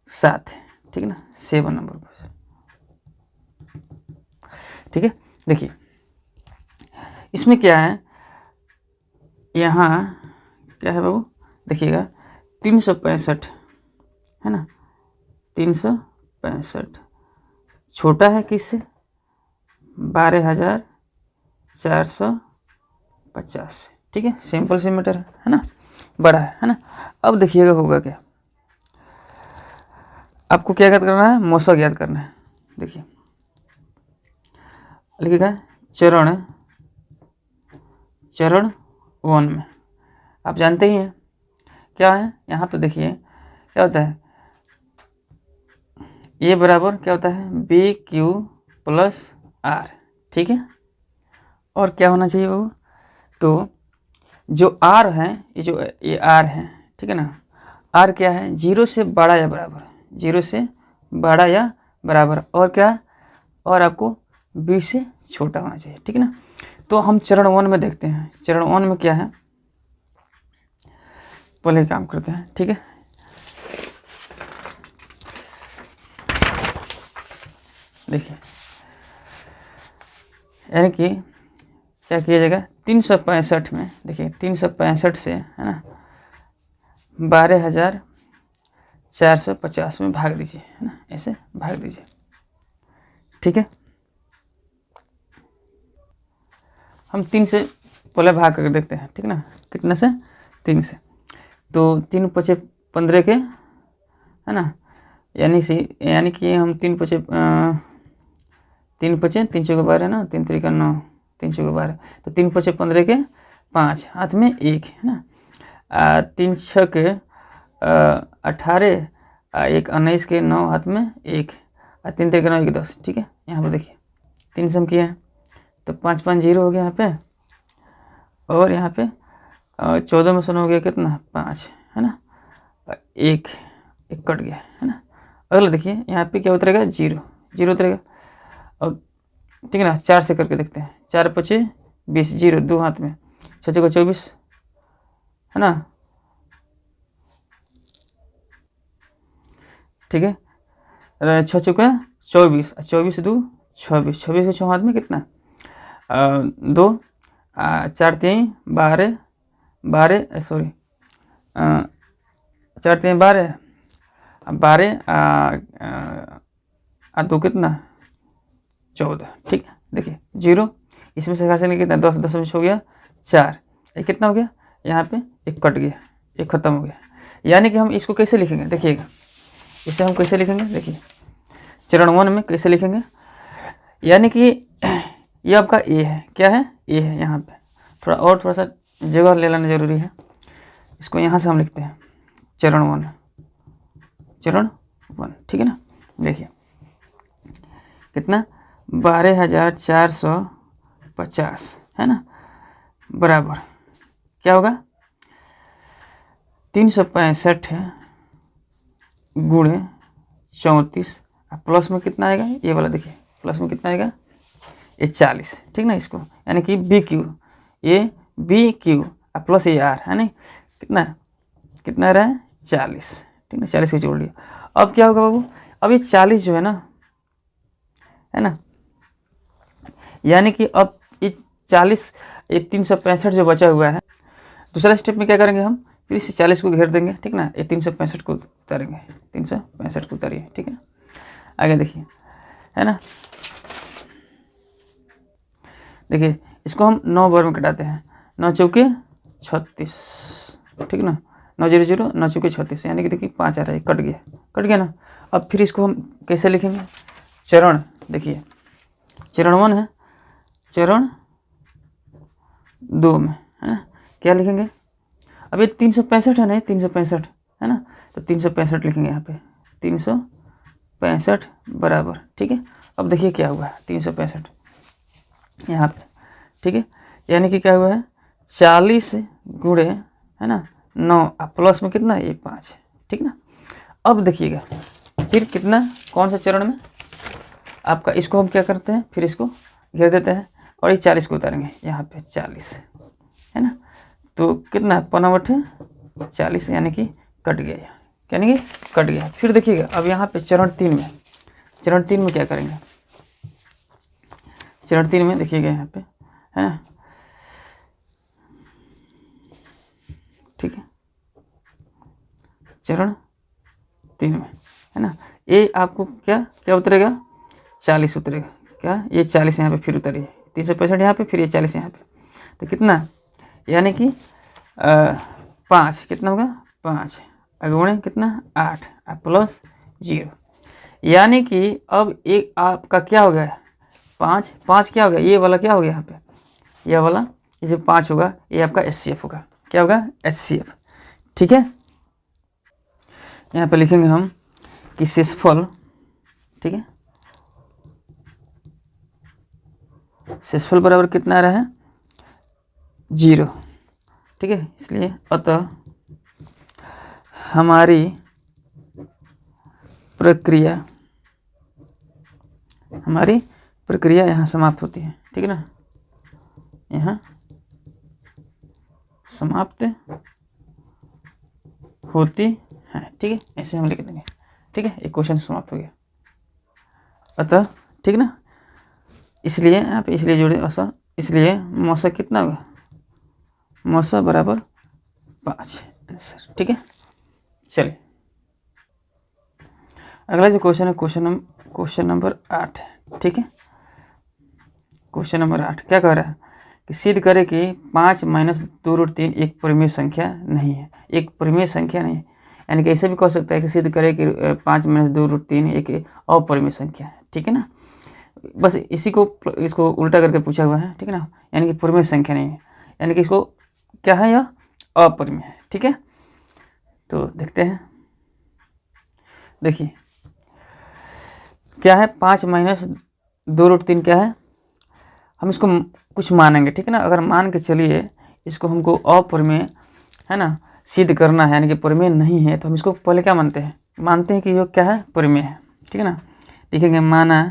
7 है, ठीक है ना, 7 नंबर क्वेश्चन, ठीक है। देखिए इसमें क्या है, यहाँ क्या है बाबू, देखिएगा 365 है ना, 365 छोटा है किससे, 12450 से, ठीक है, सिंपल सी मैटर है ना, बड़ा है ना। अब देखिएगा होगा क्या, आपको क्या ज्ञात करना है, मौसा ज्ञात करना है। देखिए लिखेगा चरण 1 में। आप जानते ही हैं क्या है, यहाँ पे देखिए क्या होता है, ये बराबर क्या होता है बी क्यू प्लस आर, ठीक है। और क्या होना चाहिए वो, तो जो आर है, ये आर है, ठीक है ना। आर क्या है, 0 से बड़ा या बराबर, 0 से बड़ा या बराबर, और क्या, और आपको बी से छोटा होना चाहिए, ठीक है ना। तो हम चरण 1 में देखते हैं, चरण 1 में क्या है, पहले काम करते हैं, ठीक है। देखिए यानी कि क्या किया जाएगा, 365 में, देखिए 365 से है ना 12,450 में भाग दीजिए, है ना, ऐसे भाग दीजिए, ठीक है। हम 3 से पहले भाग करके देखते हैं, ठीक है ना, कितने से, 3 से। तो 3 पचे 15 के, है ना, यानी कि हम 3 पचे 3 चौके 12 है ना, 3 तरीका 9, 3 चौके 12, तो 3 पचे 15 के 5, हाथ में 1, है ना, 3 छके 18, 1 19 के 9, हाथ में 1, 3 तरीका 9 1 10, ठीक है। यहाँ पर देखिए 3 सम किया है, तो 5 5 0 हो गया यहाँ पे, और यहाँ पे 14 में से 9 हो गया कितना 5, है ना, 1 कट गया, है ना। अगला देखिए यहाँ पे क्या उतरेगा, 0 उतरेगा, और ठीक है ना, 4 से करके देखते हैं, 4 पचे 20, 0 2 हाथ में, 6 चौका 24, है ना, ठीक है। 6 चौका 24, 24 2 26, 26 के 6 हाथ में कितना 2, 4 3 12, 12 सॉरी 4 3 12, 12 2 कितना 14, ठीक है। देखिए 0, इसमें से घाट कितना 10, 10 में हो गया 4, ये कितना हो गया, यहाँ पे 1 कट गया, 1 खत्म हो गया। यानी कि हम इसको कैसे लिखेंगे, देखिएगा इसे हम कैसे लिखेंगे, देखिए चरण 1 में कैसे लिखेंगे, यानी कि ये आपका ए है, क्या है, ए है। यहाँ पे थोड़ा सा जगह ले लेना जरूरी है, इसको यहाँ से हम लिखते हैं चरण 1, ठीक है ना। देखिए कितना 12,450, है ना, बराबर क्या होगा 365 गुणे 34, प्लस में कितना आएगा, ये वाला देखिए प्लस में कितना आएगा, ये 40, ठीक ना। इसको यानी कि बी क्यू, ये बी क्यू प्लस ये आर, है ना, कितना रहा है 40, ठीक ना, 40 को जोड़ लिया। अब क्या होगा बाबू, अब ये 40 जो है ना, यानी कि अब ये 40, ये 365 जो बचा हुआ है, दूसरा स्टेप में क्या करेंगे हम, फिर इसे 40 को घेर देंगे, ठीक ना, ये 365 को उतारेंगे, 365 को उतारिए, ठीक है। आगे देखिए, है ना, देखिए इसको हम 9 बार में कटाते हैं, 9 चौके 36, ठीक है ना, 9 0 0 9 चौके 36, यानी कि देखिए 5 आ रहा है, कट गया ना। अब फिर इसको हम कैसे लिखेंगे, चरण, देखिए चरण 1 है, चरण 2 में, है ना, क्या लिखेंगे, अब ये 365 है ना, 365 है ना, तो 365 लिखेंगे यहाँ पे, 365 बराबर, ठीक है। अब देखिए क्या हुआ है 365 यहाँ पे, ठीक है, यानी कि क्या हुआ है 40 गुणे, है ना 9, प्लस में कितना ये 5, ठीक ना। अब देखिएगा फिर कितना, कौन सा चरण में आपका, इसको हम क्या करते हैं, फिर इसको घेर देते हैं और ये 40 को उतारेंगे यहाँ पे 40, है ना, तो कितना 45 यानी कि कट गया, यानी कि कट गया। फिर देखिएगा अब यहाँ पे चरण 3 में क्या करेंगे, चरण 3 में देखिएगा यहाँ पे, है ना, ठीक है, चरण 3 में, है ना, ये आपको क्या उतरेगा 40 उतरेगा, क्या ये 40 यहाँ पे फिर उतरिए, 365 यहाँ पे, फिर ये 40 यहाँ पे, तो कितना, यानी कि 5 कितना होगा 5 गुणे कितना 8 प्लस 0, यानी कि अब एक आपका क्या हो गया 5 5 क्या हो गया, ये वाला क्या हो गया यहाँ पे, ये वाला ये जो 5 होगा ये आपका HCF होगा। क्या होगा, HCF। ठीक है, यहाँ पे लिखेंगे हम कि शेषफल, ठीक है, शेषफल बराबर कितना आ रहा है, 0। ठीक है, इसलिए अतः हमारी प्रक्रिया यहाँ समाप्त होती है। ठीक है ना, यहाँ समाप्त होती है। ठीक है, ऐसे हम लिख देंगे। ठीक है, एक क्वेश्चन समाप्त हो गया। अतः ठीक ना, इसलिए आप इसलिए जोड़े औसा, इसलिए मौसा कितना होगा, मौसा बराबर 5 आंसर। ठीक है, चलिए अगला जो क्वेश्चन है क्वेश्चन नंबर 8 है। ठीक है, क्वेश्चन नंबर 8 क्या कह रहा है कि सिद्ध करे कि 5 - 2√3 एक परिमेय संख्या नहीं है। एक परिमेय संख्या नहीं है, यानी कि ऐसे भी कह सकता है कि सिद्ध करे कि 5 - 2√3 एक अपरिमेय संख्या है। ठीक है ना, बस इसको उल्टा करके पूछा हुआ है। ठीक है ना, यानी कि परिमेय संख्या नहीं है, यानी कि इसको क्या है, यह अपरिमेय है। ठीक है, तो देखते हैं, देखिए क्या है, 5 - 2√3 क्या है, हम इसको कुछ मानेंगे। ठीक है ना, अगर मान के चलिए इसको हमको अपरिमेय है ना सिद्ध करना है, यानी कि परिमेय नहीं है, तो हम इसको पहले क्या मानते हैं कि ये क्या है, परिमेय है। ठीक है ना, लिखेंगे माना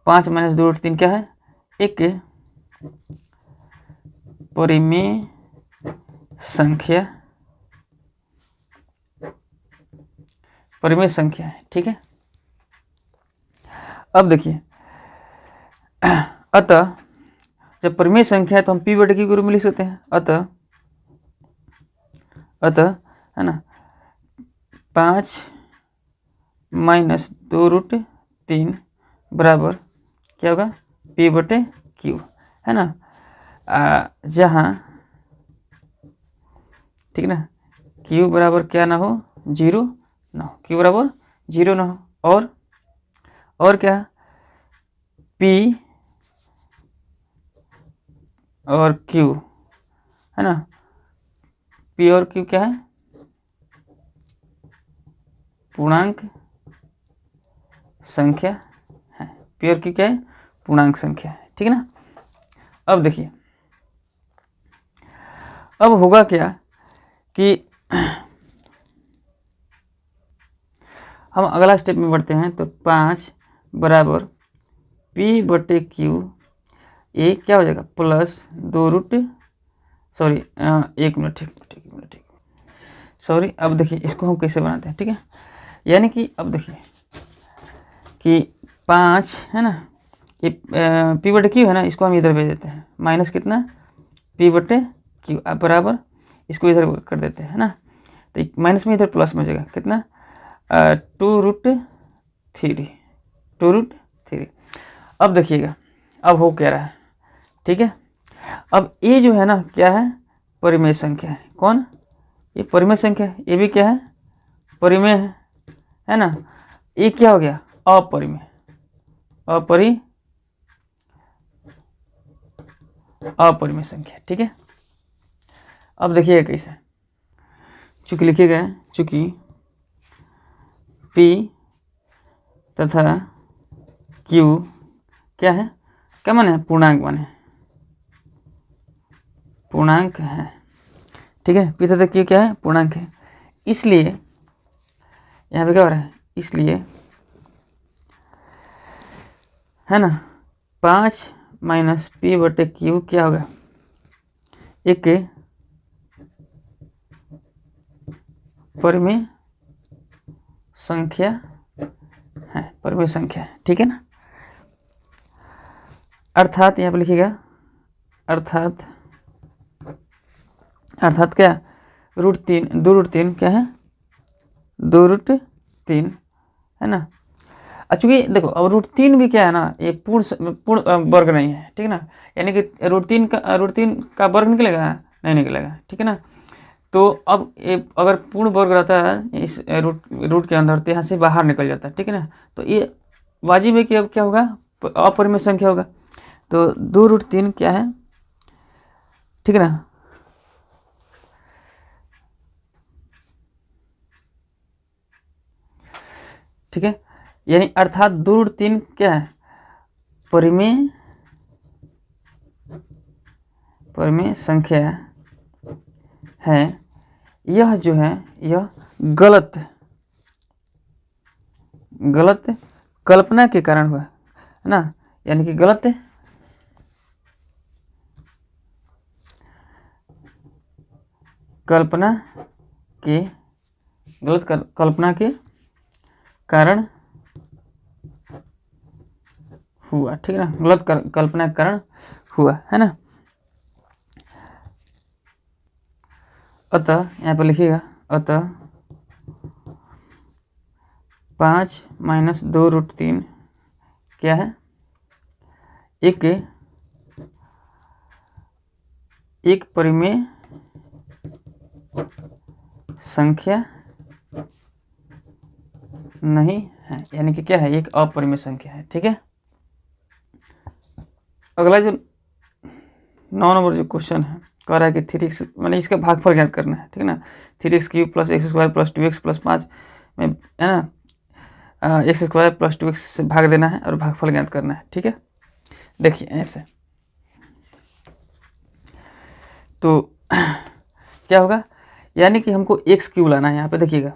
5 - 2√3 क्या है, एक परिमेय संख्या है। ठीक है, अब देखिए अतः जब परिमेय संख्या है तो हम p/q के रूप में लिख सकते हैं। अतः है ना 5 - 2√3 बराबर क्या होगा, p/q है ना, जहाँ ठीक ना q बराबर क्या ना हो, 0 ना हो, q बराबर 0 ना हो, और क्या, p और q है ना, p और q क्या है, पूर्णांक संख्या है। p और q क्या है, पूर्णांक संख्या है। ठीक है ना, अब देखिए अब होगा क्या कि हम अगला स्टेप में बढ़ते हैं, तो 5 बराबर p/q ये क्या हो जाएगा, प्लस 1 मिनट सॉरी। अब देखिए इसको हम कैसे बनाते हैं। ठीक है, यानी कि अब देखिए कि 5 है ना, ये p/q है ना, इसको हम इधर भेज देते हैं, माइनस कितना, p/q बराबर इसको इधर कर देते हैं, है ना, तो माइनस में इधर प्लस में हो जाएगा कितना, 2√3। अब देखिएगा अब हो क्या रहा है। ठीक है, अब ये जो है ना क्या है, परिमेय संख्या है। कौन, ये परिमेय संख्या है, ये भी क्या है, परिमेय है ना, ये क्या हो गया, अपरिमेय संख्या। ठीक है, अब देखिएगा कैसे, चूँकि लिखिएगा चूँकि p तथा q क्या है, क्या माने, पूर्णांक माने, पूर्णांक है। ठीक है, p तथा q क्या है, पूर्णांक है, इसलिए यहाँ पे क्या हो रहा है, इसलिए है ना 5 - p/q क्या होगा, एक परिमेय संख्या है, परिमेय संख्या है। ठीक है ना, अर्थात यहाँ पे लिखिएगा, अर्थात क्या, √3 2√3 क्या है, 2√3 है ना। चूँकि देखो अब √3 भी क्या है ना, ये पूर्ण वर्ग नहीं है। ठीक है ना, यानी कि √3 का वर्ग निकलेगा, नहीं निकलेगा। ठीक है ना, तो अब ये अगर पूर्ण वर्ग रहता है इस रूट के अंदर, तो यहाँ से बाहर निकल जाता है। ठीक है ना, तो ये वाजिब है कि अब क्या होगा, अपरिमेय संख्या होगा। तो 2√3 क्या है, ठीक है ना। ठीक है, यानी अर्थात 2√3 क्या है, परिमेय संख्या है। यह जो है यह गलत कल्पना के कारण हुआ है ना, यानी कि गलत कल्पना के कारण हुआ, ठीक है ना, गलत कल्पना के कारण हुआ है ना। अतः यहाँ पर लिखिएगा, अतः 5 - 2√3 क्या है, एक परिमेय संख्या नहीं है, यानी कि क्या है, एक अपरिमेय संख्या है। ठीक है, अगला जो 9 नंबर जो क्वेश्चन है, कह रहा है कि 3x मैंने इसका भागफल ज्ञात करना है, ठीक है ना। 3x³ + x² + 2x + 5 में है ना, x² + 2x से भाग देना है और भागफल ज्ञात करना है। ठीक है, देखिए ऐसे तो क्या होगा, यानी कि हमको x³ लाना है। यहाँ पे देखिएगा,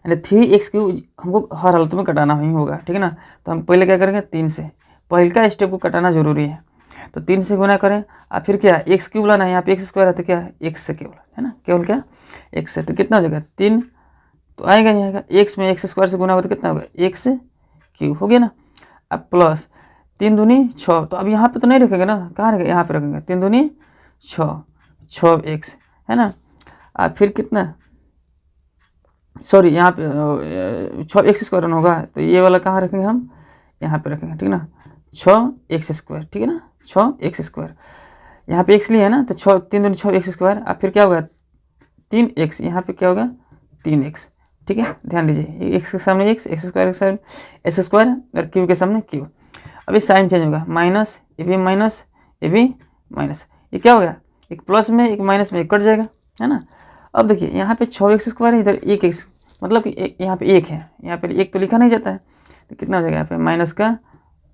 यानी 3x³ हमको हर हालत में कटाना ही होगा, ठीक है ना। तो हम पहले क्या करेंगे, 3 से पहले स्टेप को कटाना जरूरी है। तो 3 से गुना करें और फिर क्या x³ लाना है। यहाँ पे x² है तो क्या है, x से केवल, है ना, केवल क्या x से। तो कितना हो जाएगा, 3 तो आएगा ही आएगा, x में x² से गुना होगा तो कितना होगा, x³ हो गया ना। अब प्लस 3 दूनी 6, तो अब यहाँ पे तो नहीं रखेंगे ना, कहाँ रखेंगे, यहाँ पे रखेंगे। 3 दूनी 6, 6x है ना। अब फिर कितना, सॉरी यहाँ पे 6x² होगा, तो ये वाला कहाँ रखेंगे हम, यहाँ पे रखेंगे, ठीक है ना, 6x², ठीक है ना, 6x²। यहाँ पे x लिया है ना, तो 3 दूनी 6x²। अब फिर क्या होगा, 3x, यहाँ पे क्या होगा 3x, ठीक है। ध्यान दीजिए, x के सामने x, x² के सामने x² और q के सामने q। अभी साइन चेंज होगा, माइनस, ये भी माइनस, ये भी माइनस, ये क्या होगा, एक प्लस में एक माइनस में एक कट जाएगा, है ना। अब देखिए यहाँ पे 6x² है, इधर 1x, मतलब कि यहाँ पे 1 है, यहाँ पे 1 तो लिखा नहीं जाता है, तो कितना हो जाएगा यहाँ पे माइनस का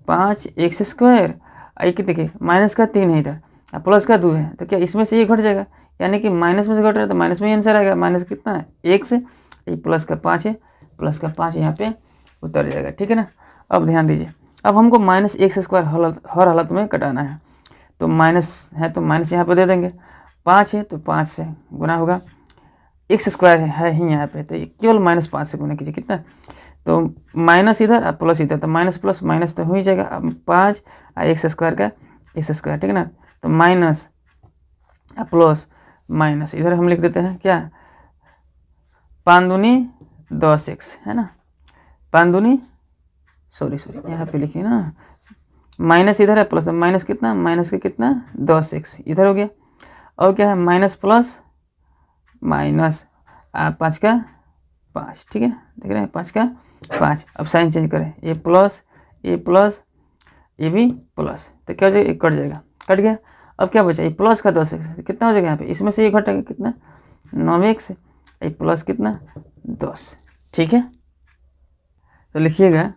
5x²। एक देखिए माइनस का 3 है इधर, प्लस का 2 है, तो क्या इसमें से ये घट जाएगा, यानी कि माइनस में से घट रहा है तो माइनस में ही आंसर आएगा। माइनस कितना है, 1 से, ये प्लस का 5 है, प्लस का 5 यहाँ पे उतर जाएगा, ठीक है ना। अब ध्यान दीजिए, अब हमको -x² हर हालत में कटाना है। तो माइनस है तो माइनस यहाँ पे दे देंगे, 5 है तो 5 से गुना होगा, x² है ही यहाँ पे, तो केवल -5 से गुना कीजिए, कितना, तो माइनस इधर और प्लस इधर, तो माइनस प्लस माइनस तो हो ही जाएगा। अब 5 और x² का x², ठीक है ना, तो माइनस प्लस माइनस, इधर हम लिख देते हैं क्या, 5 दूनी 10x, है ना, 5 दूनी सॉरी यहाँ पे लिखिए ना, माइनस इधर है, प्लस माइनस कितना, माइनस का कितना 10x इधर हो गया। और क्या है, माइनस प्लस माइनस 5 का 5, ठीक है, देख रहे हैं 5 का 5। अब साइन चेंज करें, ये प्लस ये भी प्लस, तो क्या हो जाएगा, कट जाएगा, कट गया। अब क्या बचा, ये प्लस का 10x, कितना हो जाएगा यहाँ पे, इसमें से ये घटेगा कितना 9x, ये प्लस कितना 10, ठीक है। तो लिखिएगा,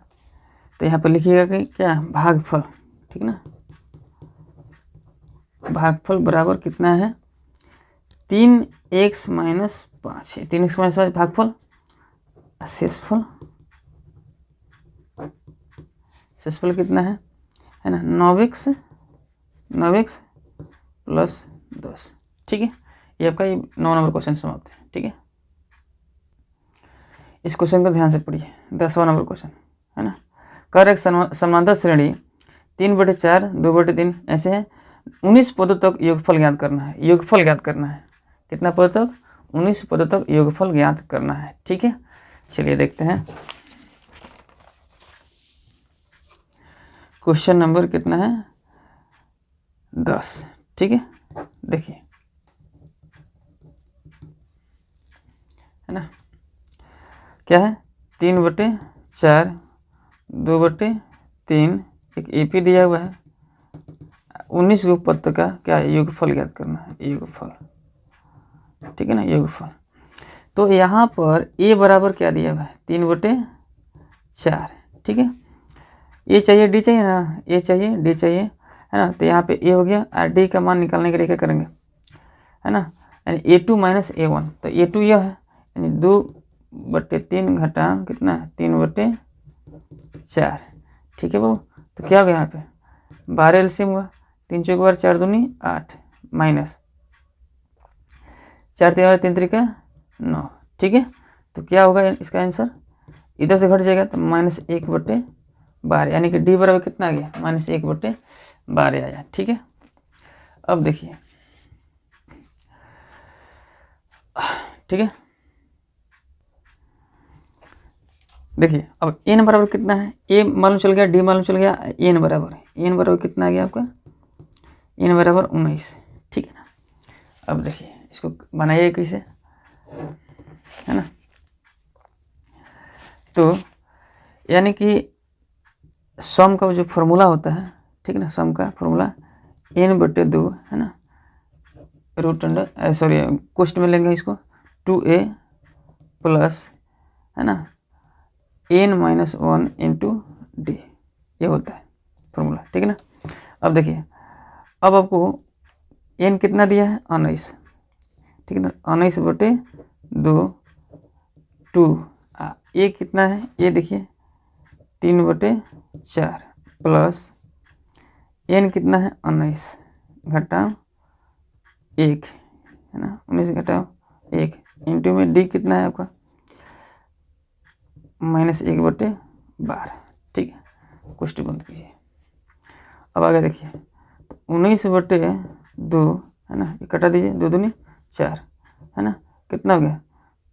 तो यहाँ पर लिखिएगा कि क्या, भागफल, ठीक ना, भागफल बराबर कितना है, 3x - 5 है, 3x - 5 भागफल, शेषफल कितना है ना, 9x + 10, ठीक है। ये आपका ये 9 नंबर क्वेश्चन समाप्त है, ठीक है। इस क्वेश्चन को ध्यान से पढ़िए, 10वां नंबर क्वेश्चन है ना। कर एक समांतर श्रेणी 3/4, 2/3 ऐसे है, 19 पदों तक योगफल ज्ञात करना है। योगफल ज्ञात करना है, कितना पदों तक, 19 पदों तक योगफल ज्ञात करना है, ठीक है। चलिए देखते हैं क्वेश्चन नंबर कितना है, 10, ठीक है। देखिए, है ना, क्या है, 3/4, 2/3 एक AP दिया हुआ है, 19 के उपपद का क्या है, योगफल ज्ञात करना है, योगफल, ठीक है ना, योगफल। तो यहाँ पर A बराबर क्या दिया हुआ है, 3/4, ठीक है। A चाहिए, D चाहिए ना, A चाहिए, D चाहिए, है ना। तो यहाँ पे A हो गया और D का मान निकालने के लिए क्या करेंगे, है ना, यानी A2 - A1। तो A2 यह है, यानी 2/3 घटा कितना है, 3/4, ठीक है बाबू। तो क्या हो गया यहाँ पे 12 एलसीएम हुआ, 3 चौक बार 4 दूनी 8 माइनस 4 3 3 3 9, ठीक है। तो क्या होगा इसका आंसर, इधर से घट जाएगा तो -1/12, यानी कि D बराबर कितना आ गया, -1/12 आया, ठीक है। अब देखिए, ठीक है, देखिए अब n बराबर कितना है, A मालूम चल गया, D मालूम चल गया, n बराबर कितना आ गया आपका, n बराबर 19, ठीक है ना। अब देखिए इसको बनाइए कैसे, है ना। तो यानी कि सम का जो फॉर्मूला होता है, ठीक है ना, सम का फॉर्मूला n/2, है ना, √, सॉरी कोष्ट में लेंगे इसको 2a प्लस, है ना, n - 1 इंटू D, ये होता है फॉर्मूला, ठीक है ना। अब देखिए, अब आपको n कितना दिया है, 19, ठीक है ना, 19/2, 2, A कितना है, ये देखिए 3/4 प्लस n कितना है, 19 घटाओ 1, है ना, 19 घटाओ 1 इंटू में D कितना है आपका, -1/12, ठीक है। कुछ बंद कीजिए। अब आगे देखिए, 19/2, है ना, ये कटा दीजिए, 2 दूनी 4, है ना, कितना हो गया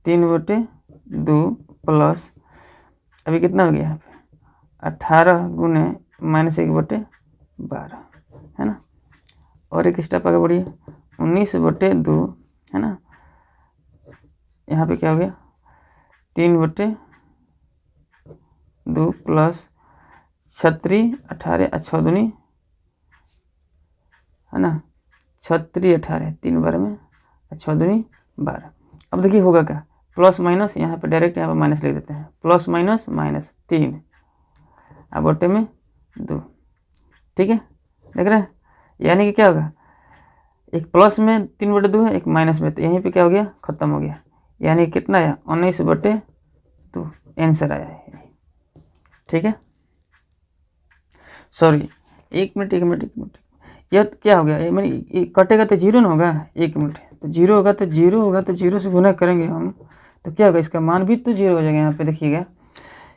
3/2 प्लस, अभी कितना हो गया यहाँ पे 18 गुने -1/12, है ना। और एक स्टेप आगे बढ़िए, 19/2, है ना, यहाँ पे क्या हो गया 3/2 प्लस 36 18 6 दूनी, है ना, 36 18 3 बार में 6 दूनी 12। अब देखिए होगा क्या, प्लस माइनस, यहाँ पे डायरेक्ट यहाँ पे माइनस लिख देते हैं, प्लस माइनस -3 अब बटे में 2, ठीक है, देख रहे हैं। यानी कि क्या होगा, एक प्लस में 3/2 है, एक माइनस में, तो यहीं पे क्या हो गया, खत्म हो गया। यानी कितना आया 19/2 आंसर आया है, ठीक है। सॉरी, एक मिनट, यह क्या हो गया, ये कटेगा तो जीरो ना होगा, 1 मिनट, तो जीरो होगा तो जीरो से गुना करेंगे हम, तो क्या होगा, इसका मान भी तो जीरो हो जाएगा। यहाँ पे देखिएगा,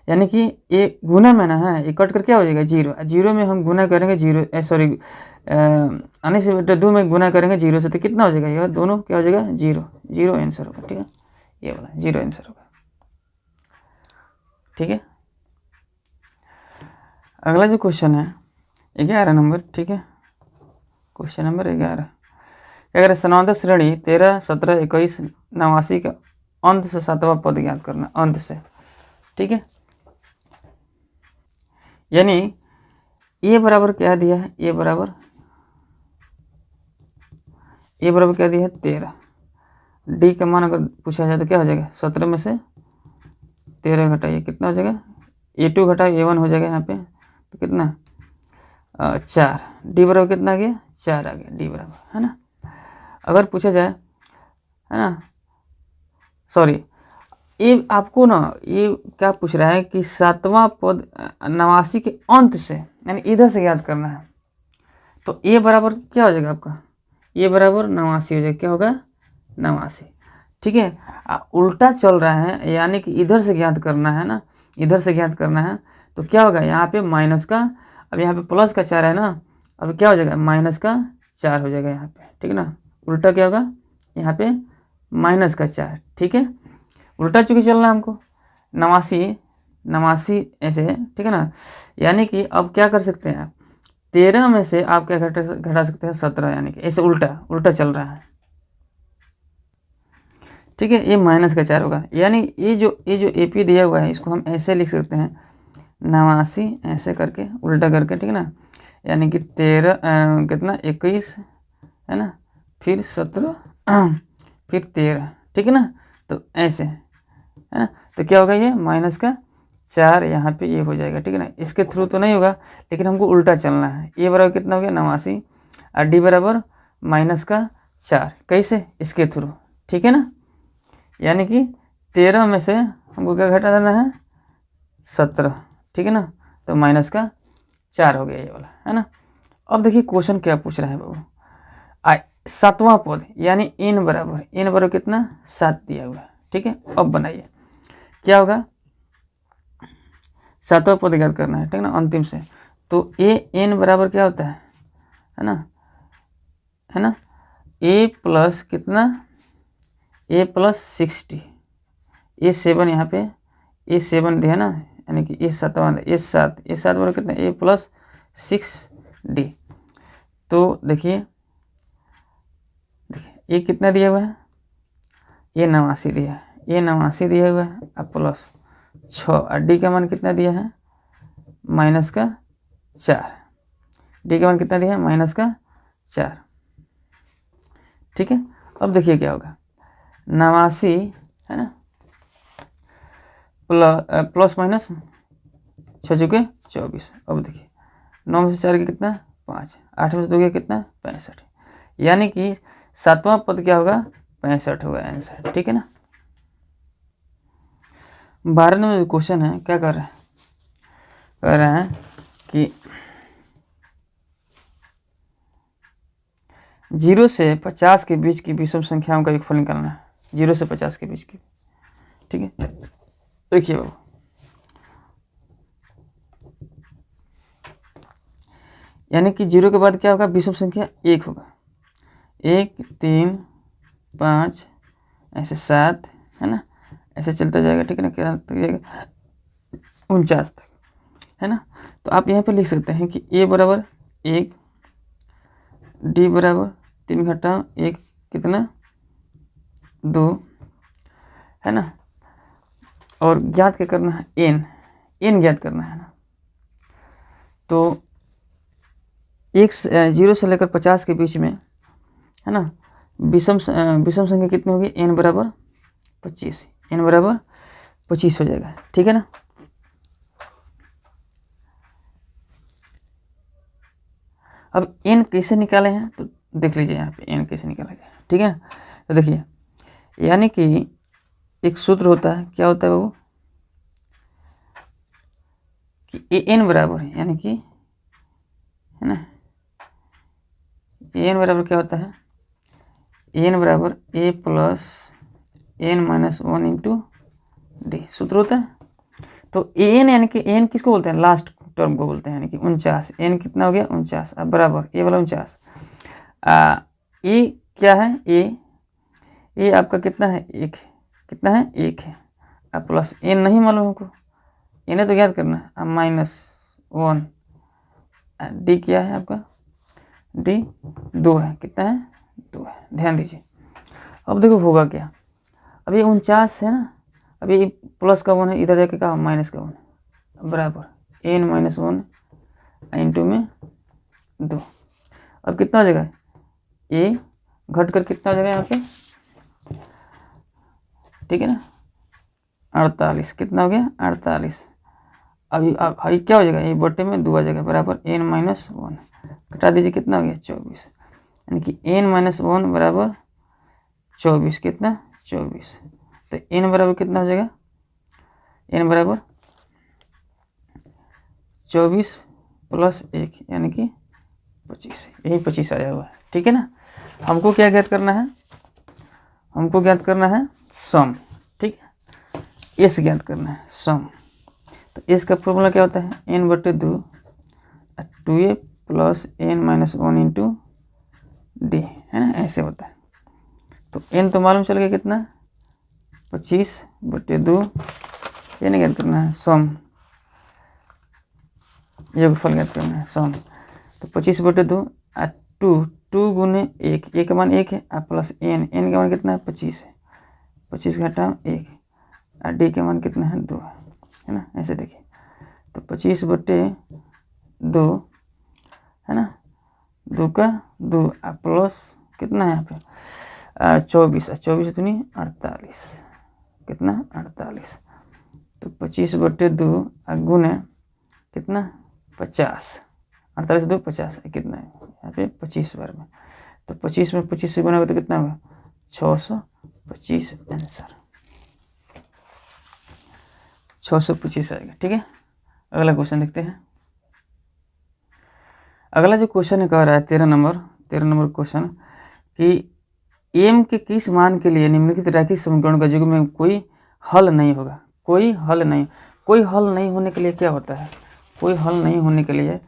यानी कि ये गुना में ना है, ये कट कर क्या हो जाएगा, जीरो में हम गुना करेंगे, 19/2 में गुना करेंगे जीरो से, तो कितना हो जाएगा, ये दोनों क्या हो जाएगा, जीरो आंसर होगा, ठीक है, ये वाला जीरो आंसर होगा, ठीक है। अगला जो क्वेश्चन है 11 नंबर, ठीक है, क्वेश्चन नंबर 11, अगर समांतर श्रेणी 13 17 21 89 का अंत से 7वां पद ज्ञात करना, अंत से, ठीक है। यानी ए बराबर क्या दिया है, ए बराबर क्या दिया है 13, डी का मान अगर पूछा जाए तो क्या हो जाएगा, 17 में से 13 घटाइए, कितना हो जाएगा, A2 घटाए A1 हो जाएगा यहाँ पे, तो कितना 4, डी बराबर कितना आ गया, 4 आ गया, डी बराबर, है ना। अगर पूछा जाए, है ना, सॉरी, ये आपको ना, ये क्या पूछ रहा है कि 7वां पद 89 के अंत से, यानी इधर से याद करना है, तो ए बराबर क्या हो जाएगा आपका, ए बराबर 89 हो जाएगा, क्या होगा 89, ठीक है। उल्टा चल रहा है, यानी कि इधर से ज्ञात करना है ना, इधर से ज्ञात करना है, तो क्या होगा, यहाँ पे माइनस का, अब यहाँ पे प्लस का 4 है ना, अब क्या हो जाएगा -4 हो जाएगा यहाँ पे, ठीक है ना। उल्टा क्या होगा, यहाँ पे -4, ठीक है, उल्टा चूँकि चलना है हमको, 89 ऐसे, ठीक है ना। यानी कि अब क्या कर सकते हैं, 13 में से आप क्या घटा सकते हैं 17, यानी कि ऐसे उल्टा चल रहा है, ठीक है। ये -4 होगा, यानी ये जो AP दिया हुआ है, इसको हम ऐसे लिख सकते हैं 89 ऐसे करके उल्टा करके, ठीक है ना, यानी कि 13 कितना 21 है ना, फिर 17 फिर 13, ठीक है ना। तो ऐसे है ना, तो क्या होगा ये माइनस का 4 यहाँ पे ये हो जाएगा, ठीक है ना। इसके थ्रू तो नहीं होगा, लेकिन हमको उल्टा चलना है। ए बराबर कितना हो गया 89 और डी बराबर माइनस का 4, कैसे, इसके थ्रू, ठीक है ना। यानी कि 13 में से हमको क्या घटा देना है 17, ठीक है ना, तो माइनस का 4 हो गया ये वाला, है ना। अब देखिए क्वेश्चन क्या पूछ रहा है बाबू, सातवां पद यानी n बराबर कितना 7 दिया हुआ है, ठीक है। अब बनाइए क्या होगा, सातवां पद याद करना है, ठीक है ना, अंतिम से। तो ए n बराबर क्या होता है ना, a प्लस कितना a प्लस 60, ए 7 यहाँ पे ए 7 दिया ना, यानी कि ए 7 बराबर कितना a प्लस 6d। तो देखिए ये कितना दिया हुआ है, ये 89 दिया है, ये 89 दिया हुआ है, अब प्लस 6 और डी का मान कितना दिया है माइनस का 4, डी का मान कितना दिया है माइनस का 4, ठीक है। अब देखिए क्या होगा 89 है ना, प्लस माइनस 6 चुके 24। अब देखिए 9 में से 4 के कितना 5, 8 में से 2 के कितना 65, यानी कि सातवां पद क्या होगा 65 होगा आंसर, ठीक है ना। 12 में जो क्वेश्चन है क्या कर रहे हैं कि 0 से 50 के बीच की विषम संख्याओं का योगफल निकालना है, 0 से 50 के बीच की, ठीक है। देखिए बाबू यानी कि 0 के बाद क्या होगा विषम संख्या 1 होगा, 1 3 5 ऐसे 7 है ना, ऐसे चलता जाएगा, ठीक है ना, क्या तक जाएगा 49 तक, है ना। तो आप यहाँ पे लिख सकते हैं कि a बराबर 1, d बराबर 3 घटा 1 कितना 2, है ना। और ज्ञात क्या करना है n ज्ञात करना है ना। तो 0 से लेकर 50 के बीच में है ना विषम संख्या कितनी होगी n बराबर 25, n बराबर 25 हो जाएगा, ठीक है ना। अब n कैसे निकाले हैं तो देख लीजिए यहाँ पे n कैसे निकाला गया, ठीक है। तो देखिए यानी कि एक सूत्र होता है, क्या होता है बाबू कि n बराबर है, यानी कि है ना n बराबर क्या होता है n बराबर a plus n minus 1 into D सूत्र होता है। तो n यानी कि n किसको बोलते हैं लास्ट टर्म को बोलते हैं, यानी कि 49, n कितना हो गया 49, अब बराबर ए वाला 49, ए क्या है ए आपका कितना है 1, कितना है 1 है, अब प्लस n नहीं मालूम हमको, n है तो याद करना है, अब माइनस 1, डी क्या है आपका डी 2 है, कितना है 2 है, ध्यान दीजिए। अब देखो होगा क्या, अब ये 49 है ना, अब ये प्लस का 1 है, इधर जाके क्या माइनस का 1 बराबर n माइनस 1 इंटू में 2, अब कितना हो जाएगा a घट कर कितना हो जाएगा यहाँ पे, ठीक है ना 48, कितना हो गया 48। अभी क्या हो जाएगा ये बटे में 2 आ जाएगा बराबर n माइनस 1, घटा दीजिए कितना हो गया 24, यानी कि n माइनस 1 बराबर 24, कितना 24। तो n बराबर कितना हो जाएगा n बराबर 24 प्लस 1 यानी कि 25, यही 25 आया हुआ है, ठीक है ना। हमको क्या ज्ञात करना है, हमको ज्ञात करना है सम, ठीक है, एस ज्ञात करना है सम। तो एस का फॉर्मूला क्या होता है n बटे 2 2a plus n minus 1 into D, है ना, ऐसे होता है। तो n तो मालूम चल गया कितना 25 बटे 2, ये नहीं ज्ञात करना है सम, योगफल ज्ञात करना है सम। तो 25 बटे 2 2 गुने 1, ए का मान 1 है, प्लस n का मान कितना है 25 है, 25 घटा 1 और डी का मान कितना है 2 है ना, ऐसे देखिए। तो 25/2 है ना, 2 का 2 प्लस कितना है यहाँ पे 24, 24 दूनी 48, कितना 48, तो 25/2 गुने कितना 50, 48 2 50 कितना है यहाँ पे 25 बार में, तो 25 में 25 से गुना होगा तो कितना होगा 625 आंसर 625 आएगा। ठीक है, अगला क्वेश्चन देखते हैं। अगला जो क्वेश्चन कह रहा है 13 नंबर क्वेश्चन कि m के किस मान के लिए निम्नलिखित रैखिक समीकरण का युग में कोई हल नहीं होगा। कोई हल नहीं होने के लिए क्या होता है, कोई हल नहीं होने के लिए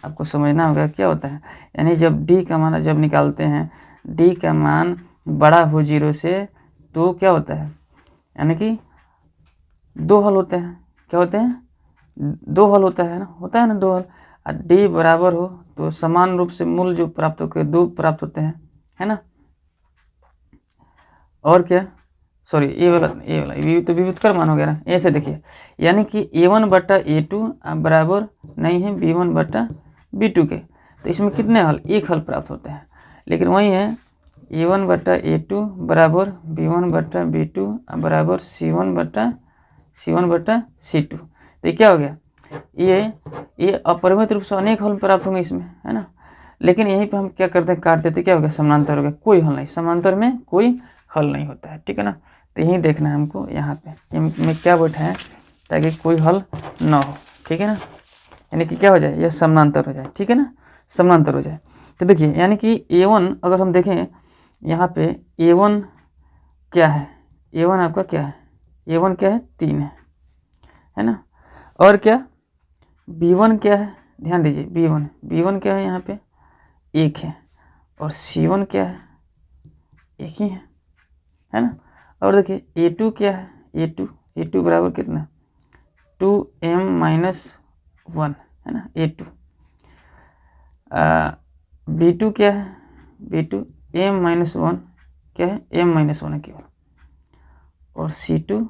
आपको समझना होगा क्या होता है। यानी जब d का मान जब निकालते हैं, d का मान बड़ा हो 0 से, तो क्या होता है, यानी कि 2 हल होते हैं। क्या होते हैं, 2 हल होता है ना 2 हल। और d बराबर हो तो समान रूप से मूल जो प्राप्त होकर 2 प्राप्त होते हैं, है ना। और क्या, सॉरी ये वाला तो विभुतकर मान हो गया ना। ऐसे देखिए, यानी कि a1/a2 बराबर नहीं है b1/b2 के, तो इसमें कितने हल, एक हल प्राप्त होते हैं। लेकिन वही है a1/a2 बराबर b1/b2 बराबर c1/c2। तो ये क्या हो गया, ये अपरिमित रूप से अनेक हल प्राप्त होंगे इसमें, है ना। लेकिन यहीं पे हम क्या करते हैं, काट देते, क्या हो गया समानांतर हो गया, कोई हल नहीं, समानांतर में कोई हल नहीं होता है। ठीक है ना, तो यही देखना है हमको यहाँ पे में क्या बैठा है ताकि कोई हल ना हो। ठीक है ना, यानी कि क्या हो जाए, यह समानांतर हो जाए। ठीक है ना, समानांतर हो जाए। तो देखिए यानी कि a1 अगर हम देखें यहाँ पे a1 क्या है, a1 आपका क्या है, a1 क्या है 3 है ना। और क्या b1 क्या है, ध्यान दीजिए b1 क्या है यहाँ पे 1 है, और c1 क्या है 1 ही है ना। और देखिए a2 क्या है, a2 बराबर कितना 2m-1 है ना a2। b2 क्या है, b2 m-1 क्या है, m-1 है केवल, और c2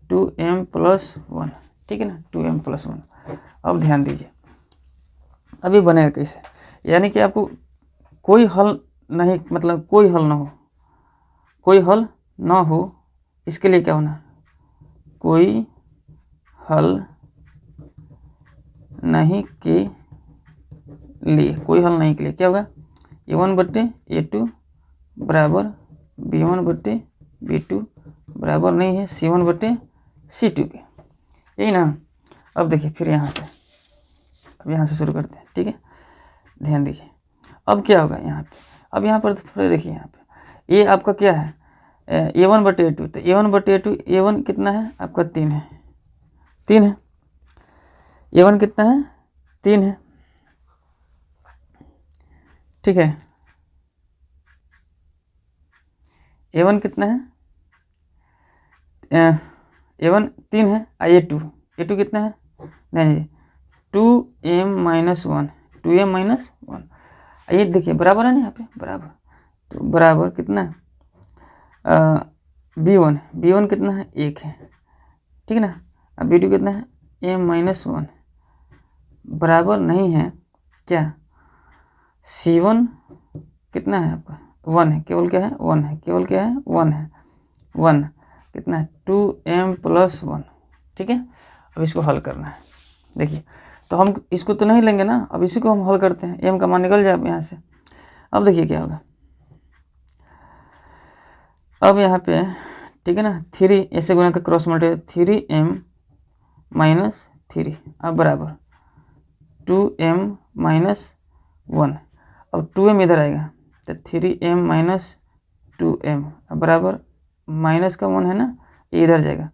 2m+1। ठीक है ना, 2m+1। अब ध्यान दीजिए अभी बनेगा कैसे, यानी कि आपको कोई हल नहीं, मतलब कोई हल ना हो, इसके लिए क्या होना, कोई हल नहीं के लिए, कोई हल नहीं के लिए क्या होगा a1/a2 बराबर b1/b2 बराबर नहीं है c1/c2 के, यही ना। अब देखिए फिर यहाँ से शुरू करते हैं। ठीक है, ध्यान दीजिए अब क्या होगा यहाँ पे, अब यहाँ पर थोड़ा देखिए यहाँ पे ये आपका क्या है a1/a2, तो a1/a2 a1 कितना है आपका 3 है a1 कितना है 3 है। ठीक है, a1 कितना है a1 3 है, a2 कितना है, नहीं 2m-1 ये देखिए बराबर है ना यहाँ पे बराबर, तो बराबर कितना है b1 कितना है 1 है। ठीक है ना, अब b2 कितना है m-1 बराबर नहीं है क्या c1 कितना है आपका 1 है, केवल क्या है 1 है, केवल क्या है 1 कितना है 2m+1। ठीक है, अब इसको हल करना है। देखिए तो हम इसको तो नहीं लेंगे ना, अब इसी को हम हल करते हैं, m का मान निकल जाए यहाँ से। अब देखिए क्या होगा, अब यहाँ पे ठीक है ना 3 ऐसे गुना का क्रॉस मल्टीप्लाई 3m-3 अब बराबर 2m-1। अब 2m इधर आएगा तो 3m-2m अब बराबर माइनस का 1 है ना, ये इधर जाएगा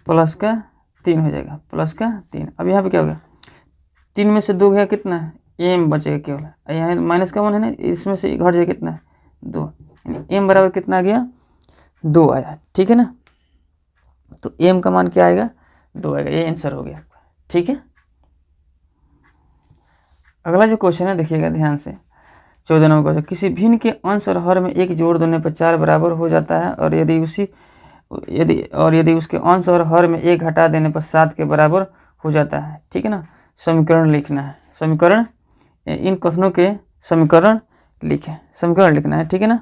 प्लस का 3 हो जाएगा, प्लस का 3। अब यहाँ पे क्या होगा 3 में से 2 गया कितना m बचेगा केवल, यहाँ माइनस का 1 है ना, इसमें से घट जाएगा कितना 2, यानी m बराबर कितना आ गया 2 आया। ठीक है ना, तो m का मान क्या आएगा 2 आएगा, ये आंसर हो गया। ठीक है, अगला जो क्वेश्चन है देखिएगा ध्यान से 14 नंबर क्वेश्चन, किसी भिन्न के अंश और हर में 1 जोड़ देने पर 4 बराबर हो जाता है, और यदि उसके अंश और हर में 1 घटा देने पर 7 के बराबर हो जाता है, ठीक है ना। समीकरण लिखना है, समीकरण, इन कथनों के समीकरण लिखें, समीकरण लिखना है, ठीक है ना।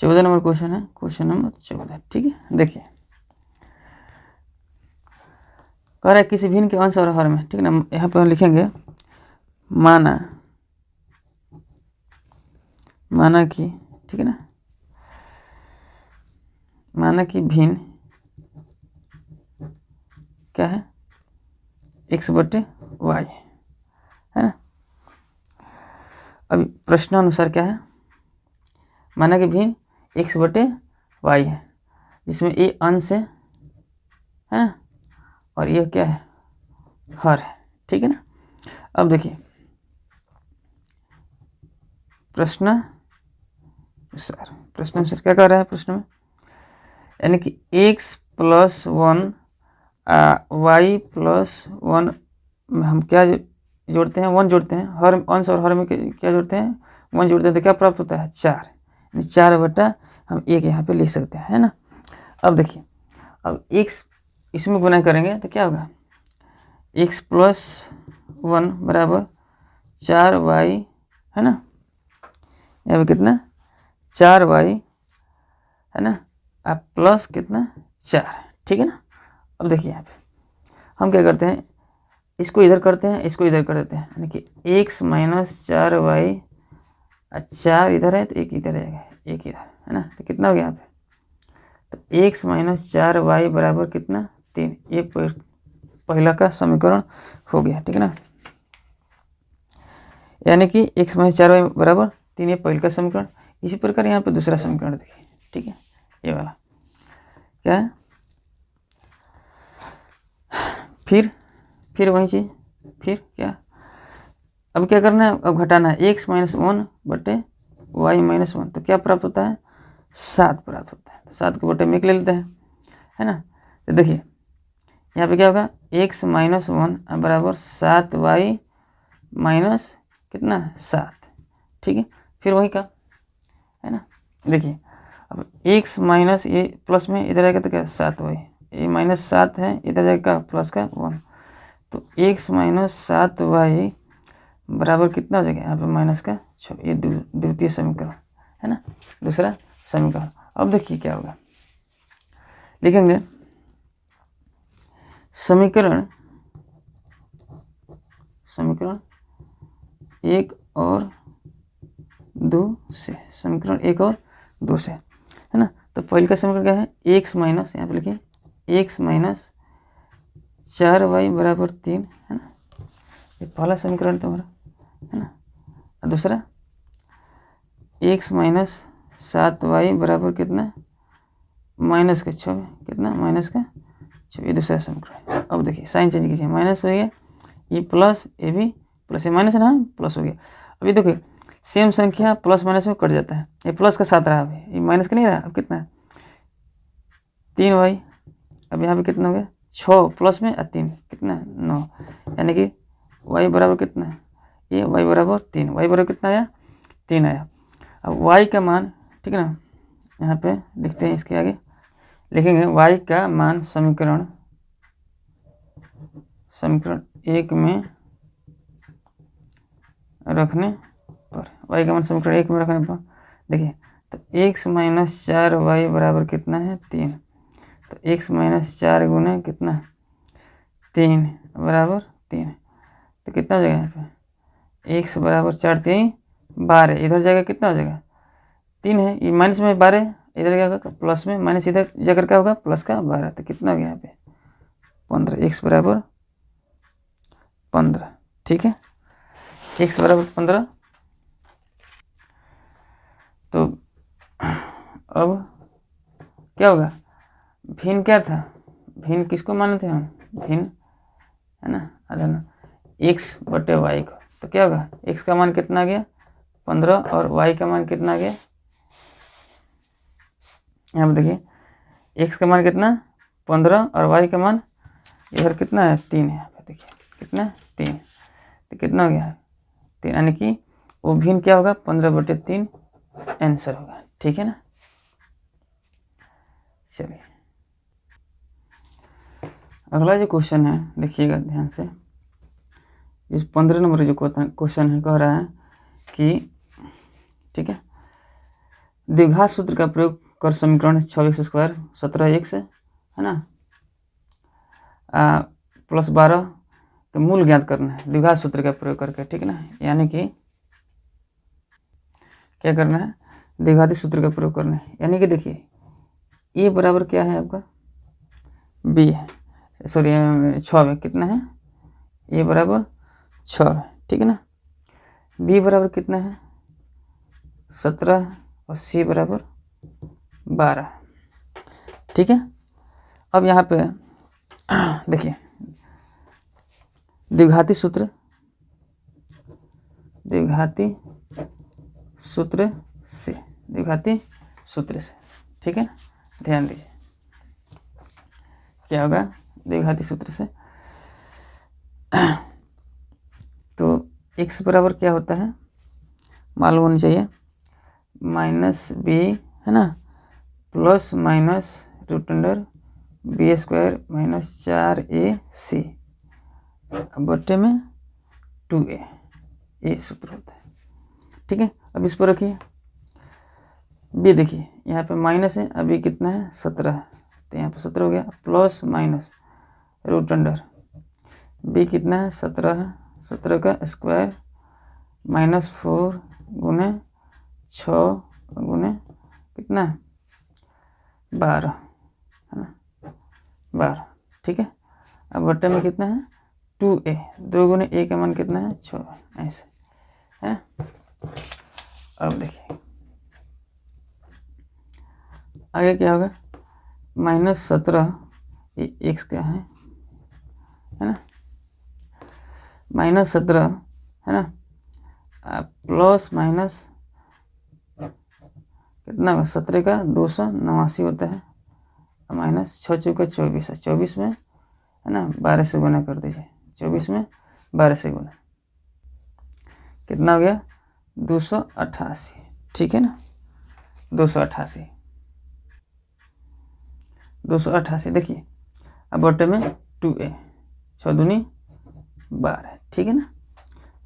14 नंबर क्वेश्चन है, क्वेश्चन नंबर 14, ठीक है। देखिए कह रहा है किसी भिन्न के अंश और हर में, ठीक है ना। यहाँ पर लिखेंगे माना कि, ठीक है ना, माना कि भिन्न क्या है, x/y है ना। अभी प्रश्नानुसार क्या है, माना कि भिन्न x/y है, जिसमें a अंश है ना, और ये क्या है, हर है, ठीक है ना। अब देखिए प्रश्नानुसार क्या कर रहा है प्रश्न में, यानी कि x+1 y+1 में हम क्या जोड़ते हैं, 1 जोड़ते हैं, हर अंश और हर में क्या जोड़ते हैं, 1 जोड़ते हैं, तो क्या प्राप्त होता है, 4, यानी 4 हम 1 यहाँ पे लिख सकते हैं, है ना। अब देखिए, अब x इसमें गुना करेंगे तो क्या होगा, x+1 बराबर 4y है ना, यहाँ पे कितना 4y है ना, अब प्लस कितना 4, ठीक है ना। अब देखिए यहाँ पे हम क्या करते हैं, इसको इधर करते हैं, इसको इधर कर देते हैं, यानी कि x - 4y, 4 इधर है तो 1 इधर रहेगा, 1 इधर है ना, तो कितना हो गया यहाँ पे, तो x - 4y बराबर कितना 3, ये पहला का समीकरण हो गया, ठीक है ना। यानी कि x - 4y बराबर 3, ये पहले का समीकरण। इसी प्रकार यहाँ पे दूसरा समीकरण देखिए, ठीक है, ये वाला क्या है, फिर वही चीज़, फिर क्या, अब क्या करना है, अब घटाना है, x - 1/y - 1, तो क्या प्राप्त होता है, 7 प्राप्त होता है, तो 7 के बटे में 1 ले लेते हैं, है ना। तो देखिए यहाँ पे क्या होगा, x - 1 बराबर 7y माइनस कितना 7, ठीक है। फिर वही का है ना, देखिए अब x माइनस ये प्लस में इधर आएगा तो क्या 7y, ये -7 है, इधर जाएगा प्लस का 1, तो x - 7y बराबर कितना हो जाएगा, यहाँ पे माइनस का 6, ये द्वितीय समीकरण है ना, दूसरा समीकरण। अब देखिए क्या होगा, लिखेंगे समीकरण 1 और 2 से, समीकरण 1 और 2 से, है ना। तो पहले का समीकरण क्या है, x माइनस, यहाँ पे लिखिए x - 4y बराबर 3, है ना, ये पहला समीकरण तुम्हारा, है ना। और दूसरा x - 7y बराबर कितना, माइनस का 6, कितना माइनस का 6, ये दूसरा समीकरण। अब देखिए साइन चेंज कीजिए, माइनस हो गया, ये प्लस, ये भी प्लस, ये माइनस है ना, प्लस हो गया। अभी देखिए सेम संख्या प्लस माइनस में कट जाता है, ये प्लस का 7 रहा, अभी ये माइनस का नहीं रहा, अब कितना है 3y, अब यहाँ पे कितना हो गया 6 प्लस में 3 कितना 9, यानी कि y बराबर कितना है, ये y बराबर 3, y बराबर कितना आया 3 आया। अब y का मान, ठीक है ना, यहाँ पे लिखते हैं, इसके आगे लिखेंगे y का मान समीकरण 1 में रखने पर, y का मान समीकरण 1 में रखने पर, देखिए तो x - 4y बराबर कितना है 3, तो x - 4 गुना कितना 3 बराबर 3, तो कितना हो जाएगा यहाँ पे, x बराबर 4 3 12, इधर जाएगा कितना हो जाएगा 3 है, ये माइनस में 12, इधर क्या होगा प्लस में, माइनस इधर जाकर क्या होगा प्लस का 12, तो कितना हो गया यहाँ पे 15, x बराबर 15, ठीक है, x बराबर 15। तो अब क्या होगा, भिन्न क्या था, भिन्न किसको माने थे हम, भिन्न है ना, अरे ना x/y को, तो क्या होगा x का मान कितना आ गया 15 और y का मान कितना आ गया, यहाँ पे देखिए x का मान कितना 15 और y का मान इधर कितना है 3 है, यहाँ पे देखिए कितना 3, तो कितना हो गया 3, यानी कि वो भिन्न क्या होगा 15/3 आंसर होगा, ठीक है ना। चलिए अगला जो क्वेश्चन है देखिएगा ध्यान से, इस 15 नंबर जो क्वेश्चन है कह रहा है कि ठीक है, द्विघात सूत्र का प्रयोग कर समीकरण 6x² 17x है ना प्लस 12 का मूल ज्ञात करना है द्विघात सूत्र का प्रयोग करके, ठीक है ना। यानी कि क्या करना है, द्विघाती सूत्र का प्रयोग करना है। यानी कि देखिए ए बराबर क्या है आपका, बी है, सॉरी 6 है, कितना है, ए बराबर 6 है, ठीक है ना। बी बराबर कितना है 17 और सी बराबर 12, ठीक है। अब यहाँ पे देखिए द्विघाती सूत्र से, ठीक है ना, ध्यान दीजिए क्या होगा द्विघाती सूत्र से। तो x बराबर क्या होता है मालूम होनी चाहिए, -b है ना plus minus √under b² - 4ac बट्टे में 2a, ये सूत्र होता है, ठीक है। अब इस पर रखिए b, देखिए यहाँ पे माइनस है, अभी कितना है 17 है, तो यहाँ पे 17 हो गया, प्लस माइनस √अंडर b कितना है 17 है, 17 का स्क्वायर -4 गुने 6 गुने कितना 12 है ना 12, ठीक है। अब बट्टे में कितना है 2a, 2 गुने a का मान कितना है 6, ऐसे है। अब देखिए आगे क्या होगा, -17 ये x क्या है ना, -17 है ना प्लस माइनस कितना 17 का 289 होता है, माइनस 6 चौका 24 है, 24 में है ना 12 से गुना कर दीजिए, 24 में 12 से गुना कितना हो गया 288, ठीक है ना 288 देखिए। अब बट्टे में 2a, 6 दूनी 12, ठीक है ना।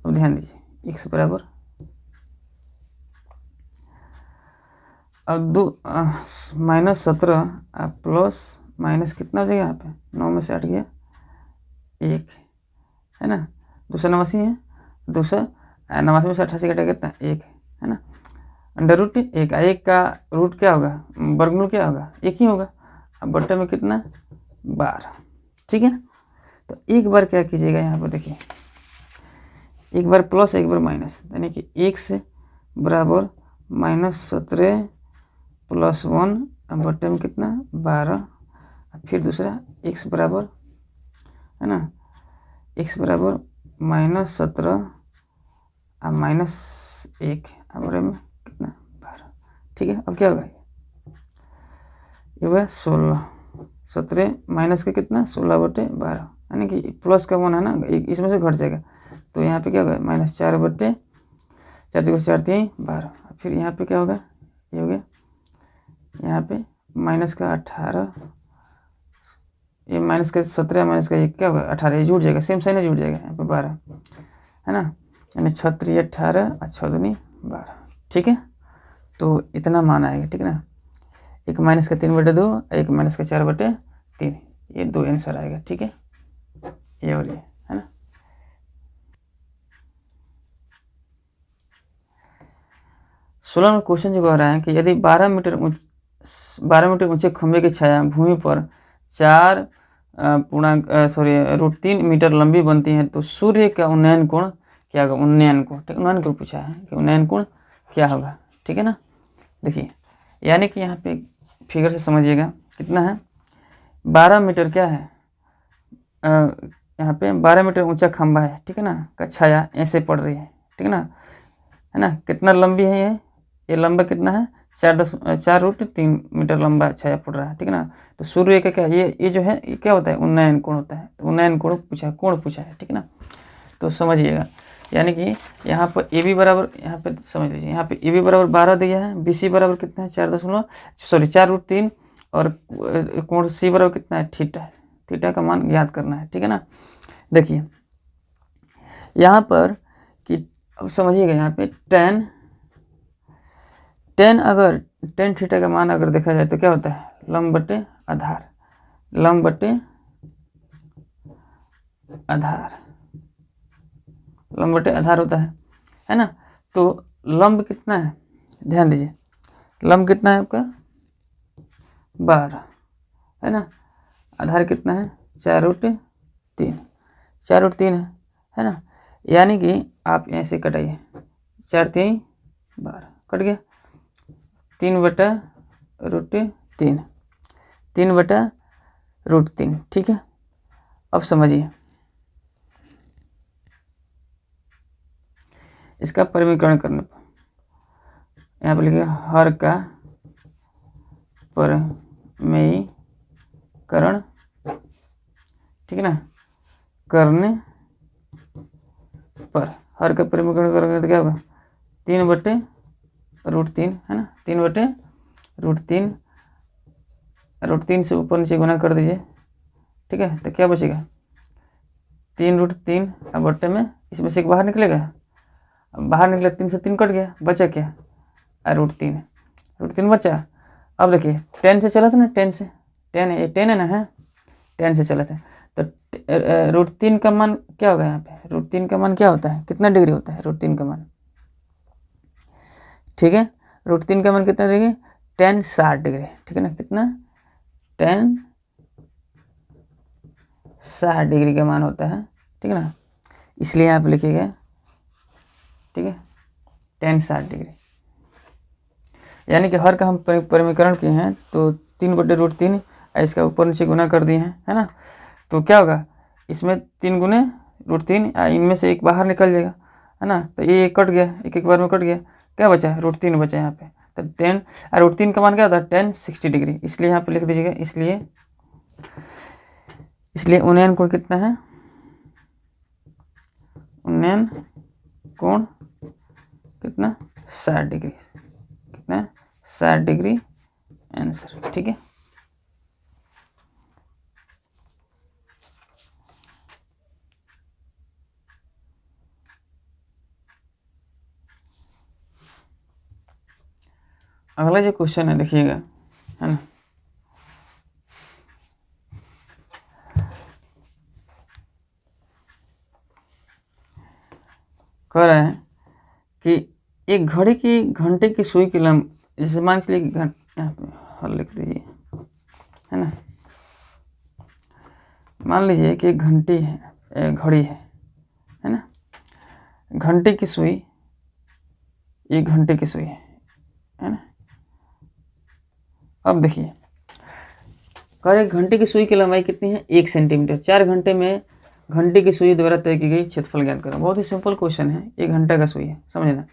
अब ध्यान दीजिए x बराबर अब -17 प्लस माइनस कितना हो जाएगा यहाँ पे 9 में से 8 गया 1 है ना, 289 है, 289 में से 88 घटा कितना 1 है ना, √1, 1 का रूट क्या होगा, वर्गमूल क्या होगा 1 ही होगा। अब बट्टे में कितना 12, ठीक है ना। तो एक बार क्या कीजिएगा यहाँ पर देखिए, एक बार प्लस एक बार माइनस, यानी कि x बराबर -17 + 1 बट्टे में कितना 12, फिर दूसरा x बराबर है ना, x बराबर -17 -1 बराबर में कितना 12, ठीक है। अब क्या होगा ये होगा 16, 17 माइनस का कितना 16/12, यानी कि प्लस का 1 है ना, इसमें से घट जाएगा, तो यहाँ पे क्या होगा -4/4 4 3 12, फिर यहाँ पे क्या होगा ये हो गया, यहाँ पे माइनस का 18, ये माइनस का 17 माइनस का 1 क्या होगा 18, ये जुड़ जाएगा, सेम साइन है जुड़ जाएगा, यहाँ पे 12 है ना, यानी 6 3 18 और 6 दूनी 12, ठीक है। तो इतना मान आएगा, ठीक है ना, एक माइनस का 3/2, एक माइनस का 4/3, ये 2 आंसर आएगा, ठीक है, ये और ये है ना। सोलह में क्वेश्चन जो कह रहा है कि यदि 12 मीटर ऊंचे खंभे की छाया भूमि पर 3 मीटर लंबी बनती है तो सूर्य का उन्नयन कोण क्या होगा, उन्नयन कोण, ठीक है, उन्नयन कोण पूछा है कि उन्नयन कोण क्या होगा, ठीक है ना। देखिए यानी कि यहाँ पे फिगर से समझिएगा कितना है 12 मीटर क्या है, यहाँ पे 12 मीटर ऊंचा खंभा है, ठीक है ना, का छाया ऐसे पड़ रही है, ठीक है ना, कितना लंबी है ये लंबा कितना है 4√3 मीटर लंबा छाया पड़ रहा है, ठीक है ना। तो सूर्य का क्या ये जो है ये क्या होता है उन्नयन कोण होता है, तो उन्नयन कोण पूछा है, ठीक है ना। तो समझिएगा यानी कि यहाँ पर ए बी बराबर, यहाँ पे समझ लीजिए, यहाँ पे ए बी बराबर 12 दिया है, बी सी बराबर कितना है 4.3 और कोण सी बराबर कितना है थीटा का मान ज्ञात करना है, ठीक है ना। देखिए यहाँ पर कि अब समझिएगा, यहाँ पे टेन थीटा का मान अगर देखा जाए तो क्या होता है, लंब बटे आधार, लंब बटे आधार, लंब बटे आधार होता है ना। तो लंब कितना है, ध्यान दीजिए, लंब कितना है आपका 12 है ना, आधार कितना है 4√3, 4√3 है ना। यानी कि आप ऐसे कटाइए, 4×3 12 कट गया, 3/√3, 3/√3, ठीक है। अब समझिए इसका परिमीकरण करने पर यहाँ पर लिखिए हर का परिमीकरण, ठीक है ना, करने पर, हर का परिमीकरण करेंगे तो क्या होगा 3/√3 है ना, 3/√3, √3 से ऊपर नीचे गुना कर दीजिए, ठीक है। तो क्या बचेगा 3√3 अब बट्टे में इसमें से एक बाहर निकलेगा, अब बाहर निकला 3 से 3 कट गया, बचा क्या √3 बचा। अब देखिए 10 से चला था ना, 10 से 10 है, 10 है ना, है 10 से चला था, तो √3 का मान क्या होगा, यहाँ पे √3 का मान क्या होता है, कितना डिग्री होता है √3 का मान, ठीक है। √3 का मान कितना देंगे 10 60 डिग्री, ठीक है ना, कितना 10 60 डिग्री का मान होता है, ठीक है ना। इसलिए आप लिखिएगा, ठीक है 10 60 डिग्री, यानी कि हर का हम परिमीकरण किए हैं तो 3/√3 इसका ऊपर नीचे गुना कर दिए हैं, है ना। तो क्या होगा इसमें 3 गुने √3, इनमें से एक बाहर निकल जाएगा, है ना। तो ये कट गया, एक बार में कट गया, क्या बचा √3 बचा यहाँ पे। तो 10 √3 का मान क्या होता है 10 60 डिग्री, इसलिए यहाँ पे लिख दीजिएगा, इसलिए उन्नयन कोण कितना है, उन्नयन कोण कितना 60 डिग्री, कितना 60 डिग्री आंसर, ठीक है। अगला जो क्वेश्चन है देखिएगा, है ना, कह रहे हैं कि एक घड़ी की घंटे की सुई की लंब, जैसे मान लीजिए यहाँ पे हल लिख दीजिए, है ना। मान लीजिए कि एक घंटी है, घड़ी है ना, घंटे की सुई, एक घंटे की सुई है ना। अब देखिए कह रहे घंटे की सुई की लंबाई कितनी है 1 सेंटीमीटर, 4 घंटे में घंटे की सुई द्वारा तय की गई क्षेत्रफल ज्ञात करो। बहुत ही सिंपल क्वेश्चन है, 1 घंटा का सुई है, समझना।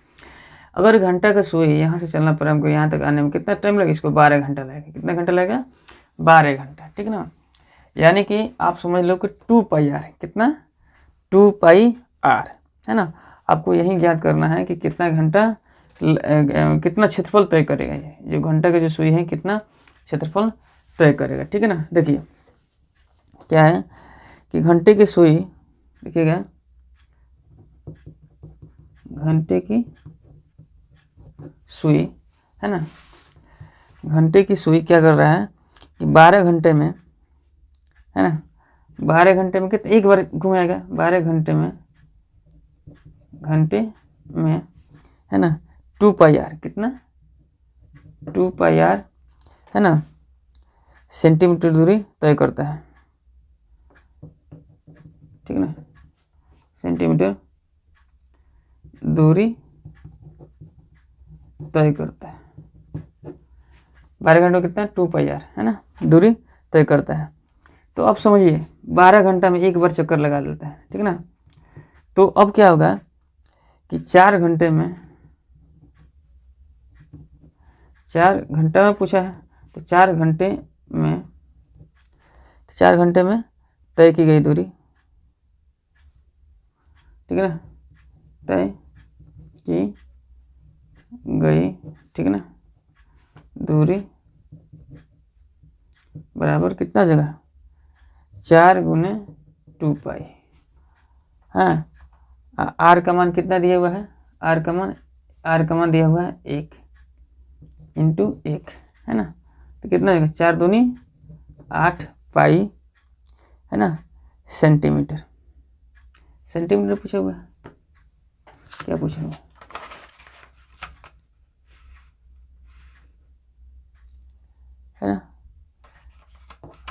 अगर घंटा का सुई यहाँ से चलना पड़ा हमको, यहाँ तक आने में कितना टाइम लगेगा, इसको 12 घंटा लगेगा। कितना घंटा लगेगा 12 घंटा, ठीक ना। यानी कि आप समझ लो कि 2πr, कितना 2πr, है ना। आपको यही ज्ञात करना है कि कितना घंटा कितना क्षेत्रफल तय करेगा, ये जो घंटा का जो सुई है कितना क्षेत्रफल तय करेगा, ठीक है ना। देखिए क्या है कि घंटे की सुई, देखिएगा घंटे की सुई, है ना, घंटे की सुई क्या कर रहा है कि 12 घंटे में, है ना, 12 घंटे में कितना एक बार घुमाएगा, 12 घंटे में है ना 2πr, कितना 2πr, है ना, सेंटीमीटर दूरी तय करता है, ठीक ना, सेंटीमीटर दूरी तय करता है। 12 घंटों कितना 2πr, है ना, दूरी तय करता है। तो अब समझिए 12 घंटा में एक बार चक्कर लगा देता है, ठीक ना। तो अब क्या होगा कि 4 घंटे में, 4 घंटा में पूछा है तो 4 घंटे में तय की गई दूरी, ठीक है ना, तय की गई, ठीक है ना, दूरी बराबर कितना जगह 4 गुने 2 पाई। हाँ, आर का मान कितना दिया हुआ है, आर का मान दिया हुआ है 1 इंटू 1, है ना। तो कितना होगा, 4 दूनी 8 पाई, है ना, सेंटीमीटर पूछा हुआ है। क्या पूछा हुआ है ना,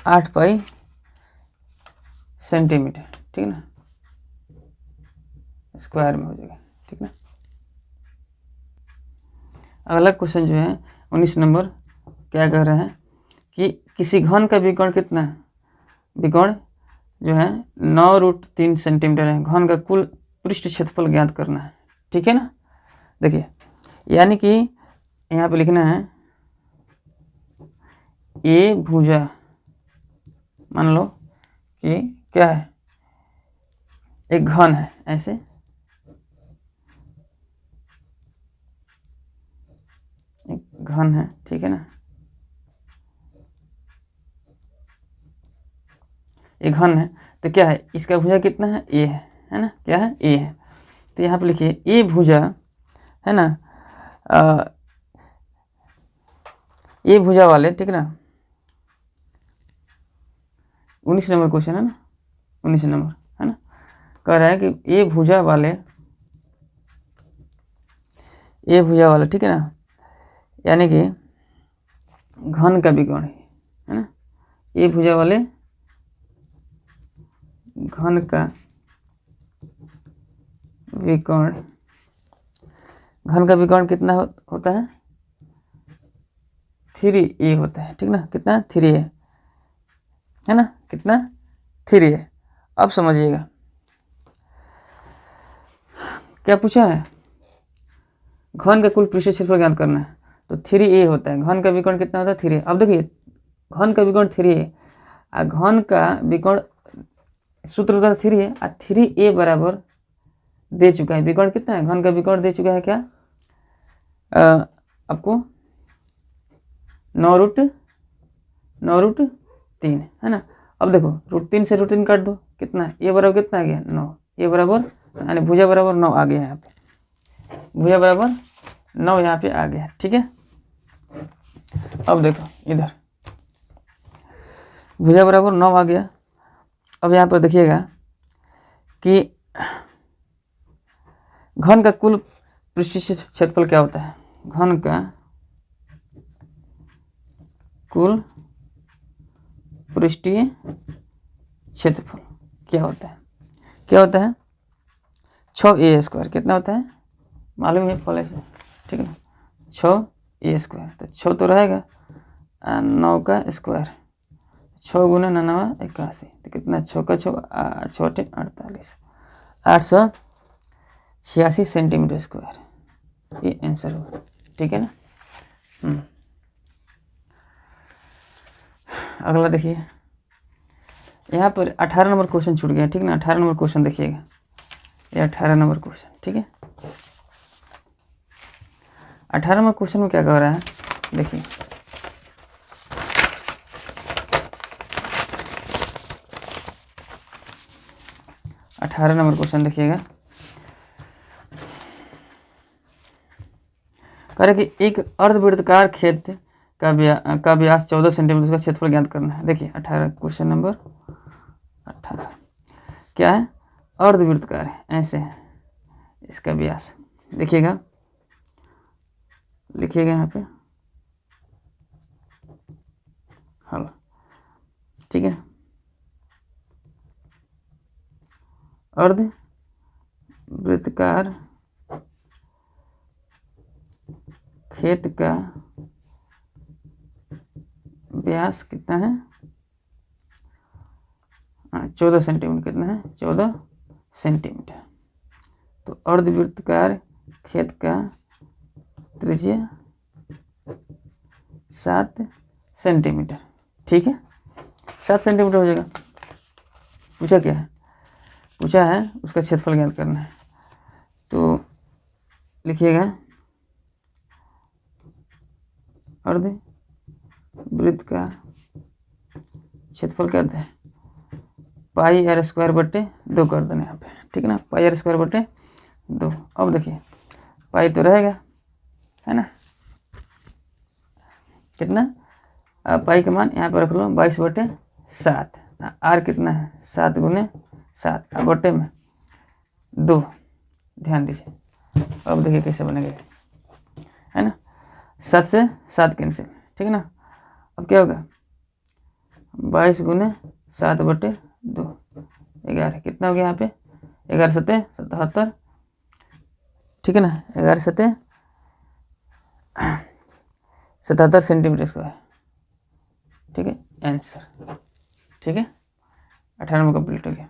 8 पाई सेंटीमीटर, ठीक ना, स्क्वायर में हो जाएगा, ठीक ना। अगला क्वेश्चन जो है 19 नंबर, क्या कह रहे हैं कि किसी घन का विकर्ण कितना है, विकर्ण जो है 9√3 सेंटीमीटर है, घन का कुल पृष्ठ क्षेत्रफल ज्ञात करना है, ठीक है ना। देखिए, यानी कि यहाँ पे लिखना है ए भुजा, मान लो कि क्या है, एक घन है, ऐसे एक घन है, ठीक है ना, एक घन है। तो क्या है, इसका भुजा कितना है, ए है ना, क्या है, ए है। तो यहाँ पे लिखिए ए भुजा, है ना, ए भुजा वाले, ठीक ना, 19 नंबर क्वेश्चन है ना, 19 नंबर, है ना, कह रहा है कि ए भुजा वाले, ठीक है ना, यानी कि घन का विकर्ण है ना, ए भुजा वाले घन का विकर्ण, घन का विकर्ण कितना होता है, 3a होता है, ठीक ना, कितना, 3a है ना, कितना, 3a। अब समझिएगा क्या पूछा है, घन का कुल पृष्ठ क्षेत्रफल ज्ञात करना है, तो 3a होता है, घन का विकर्ण कितना होता है, 3a। अब देखिए, घन का विकर्ण 3a, घन का विकर्ण सूत्र होता है 3a, 3a बराबर दे चुका है, विकर्ण कितना है, घन का विकर्ण दे चुका है क्या, आपको 9√3, है ना। अब देखो, √3 से √3 काट दो, कितना है, ये बराबर कितना आ गया, 9, ये बराबर, यानी भुजा बराबर 9 आ गया यहाँ पे, भुजा बराबर 9 यहाँ पे आ गया, ठीक है। अब देखो इधर भुजा बराबर 9 आ गया। अब यहाँ पर देखिएगा कि घन का कुल पृष्ठीय क्षेत्रफल क्या होता है, घन का कुल पृष्ठीय क्षेत्रफल क्या होता है, 6a², कितना होता है, मालूम है पहले से, ठीक है ना, 6a², तो 6 तो रहेगा, 9 का स्क्वायर, 6 गुना 9 81, तो कितना, 6 का 6 6 48, 886 सेंटीमीटर स्क्वायर, ये आंसर होगा, ठीक है ना। अगला देखिए, यहाँ पर 18 नंबर क्वेश्चन छूट गया, ठीक ना, 18 नंबर क्वेश्चन देखिएगा, ये 18 नंबर क्वेश्चन, ठीक है। 18 नंबर क्वेश्चन में क्या कह रहा है, देखिए, अठारह नंबर क्वेश्चन देखिएगा, कह रहे कि एक अर्धवृत्ताकार खेत का व्यास 14 सेंटीमीटर, उसका क्षेत्रफल ज्ञात करना है। देखिए 18 क्वेश्चन नंबर 18 क्या है, अर्धवृत्ताकार है, ऐसे है, इसका व्यास देखिएगा, लिखिएगा यहाँ पे, हाँ ठीक है, अर्धवृत्ताकार खेत का व्यास कितना है, 14 सेंटीमीटर, कितना है, 14 सेंटीमीटर। तो अर्धवृत्ताकार खेत का त्रिज्या 7 सेंटीमीटर, ठीक है, 7 सेंटीमीटर हो जाएगा। पूछा क्या है, पूछा है उसका क्षेत्रफल ज्ञात करना है, तो लिखिएगा अर्धवृत्त का क्षेत्रफल क्या होता है, पाई आर स्क्वायर बटे 2 कर देना यहाँ पे, ठीक है ना, पाई आर स्क्वायर बटे 2। अब देखिए पाई तो रहेगा, है ना, कितना पाई का मान यहाँ पे रख लो 22/7। आर कितना है 7 गुने 7 बटे में 2, ध्यान दीजिए। अब देखिए कैसे बनेगा, है ना, 7 से 7 कैंसिल, ठीक है ना। अब क्या होगा 22 गुने 7 बटे 2, 11, कितना हो गया यहाँ पे 11 सत्ते 77, ठीक है ना, 11 सत्ते 77 सेंटीमीटर स्क्वायर, ठीक है आंसर, ठीक है 98 कंप्लीट हो गया।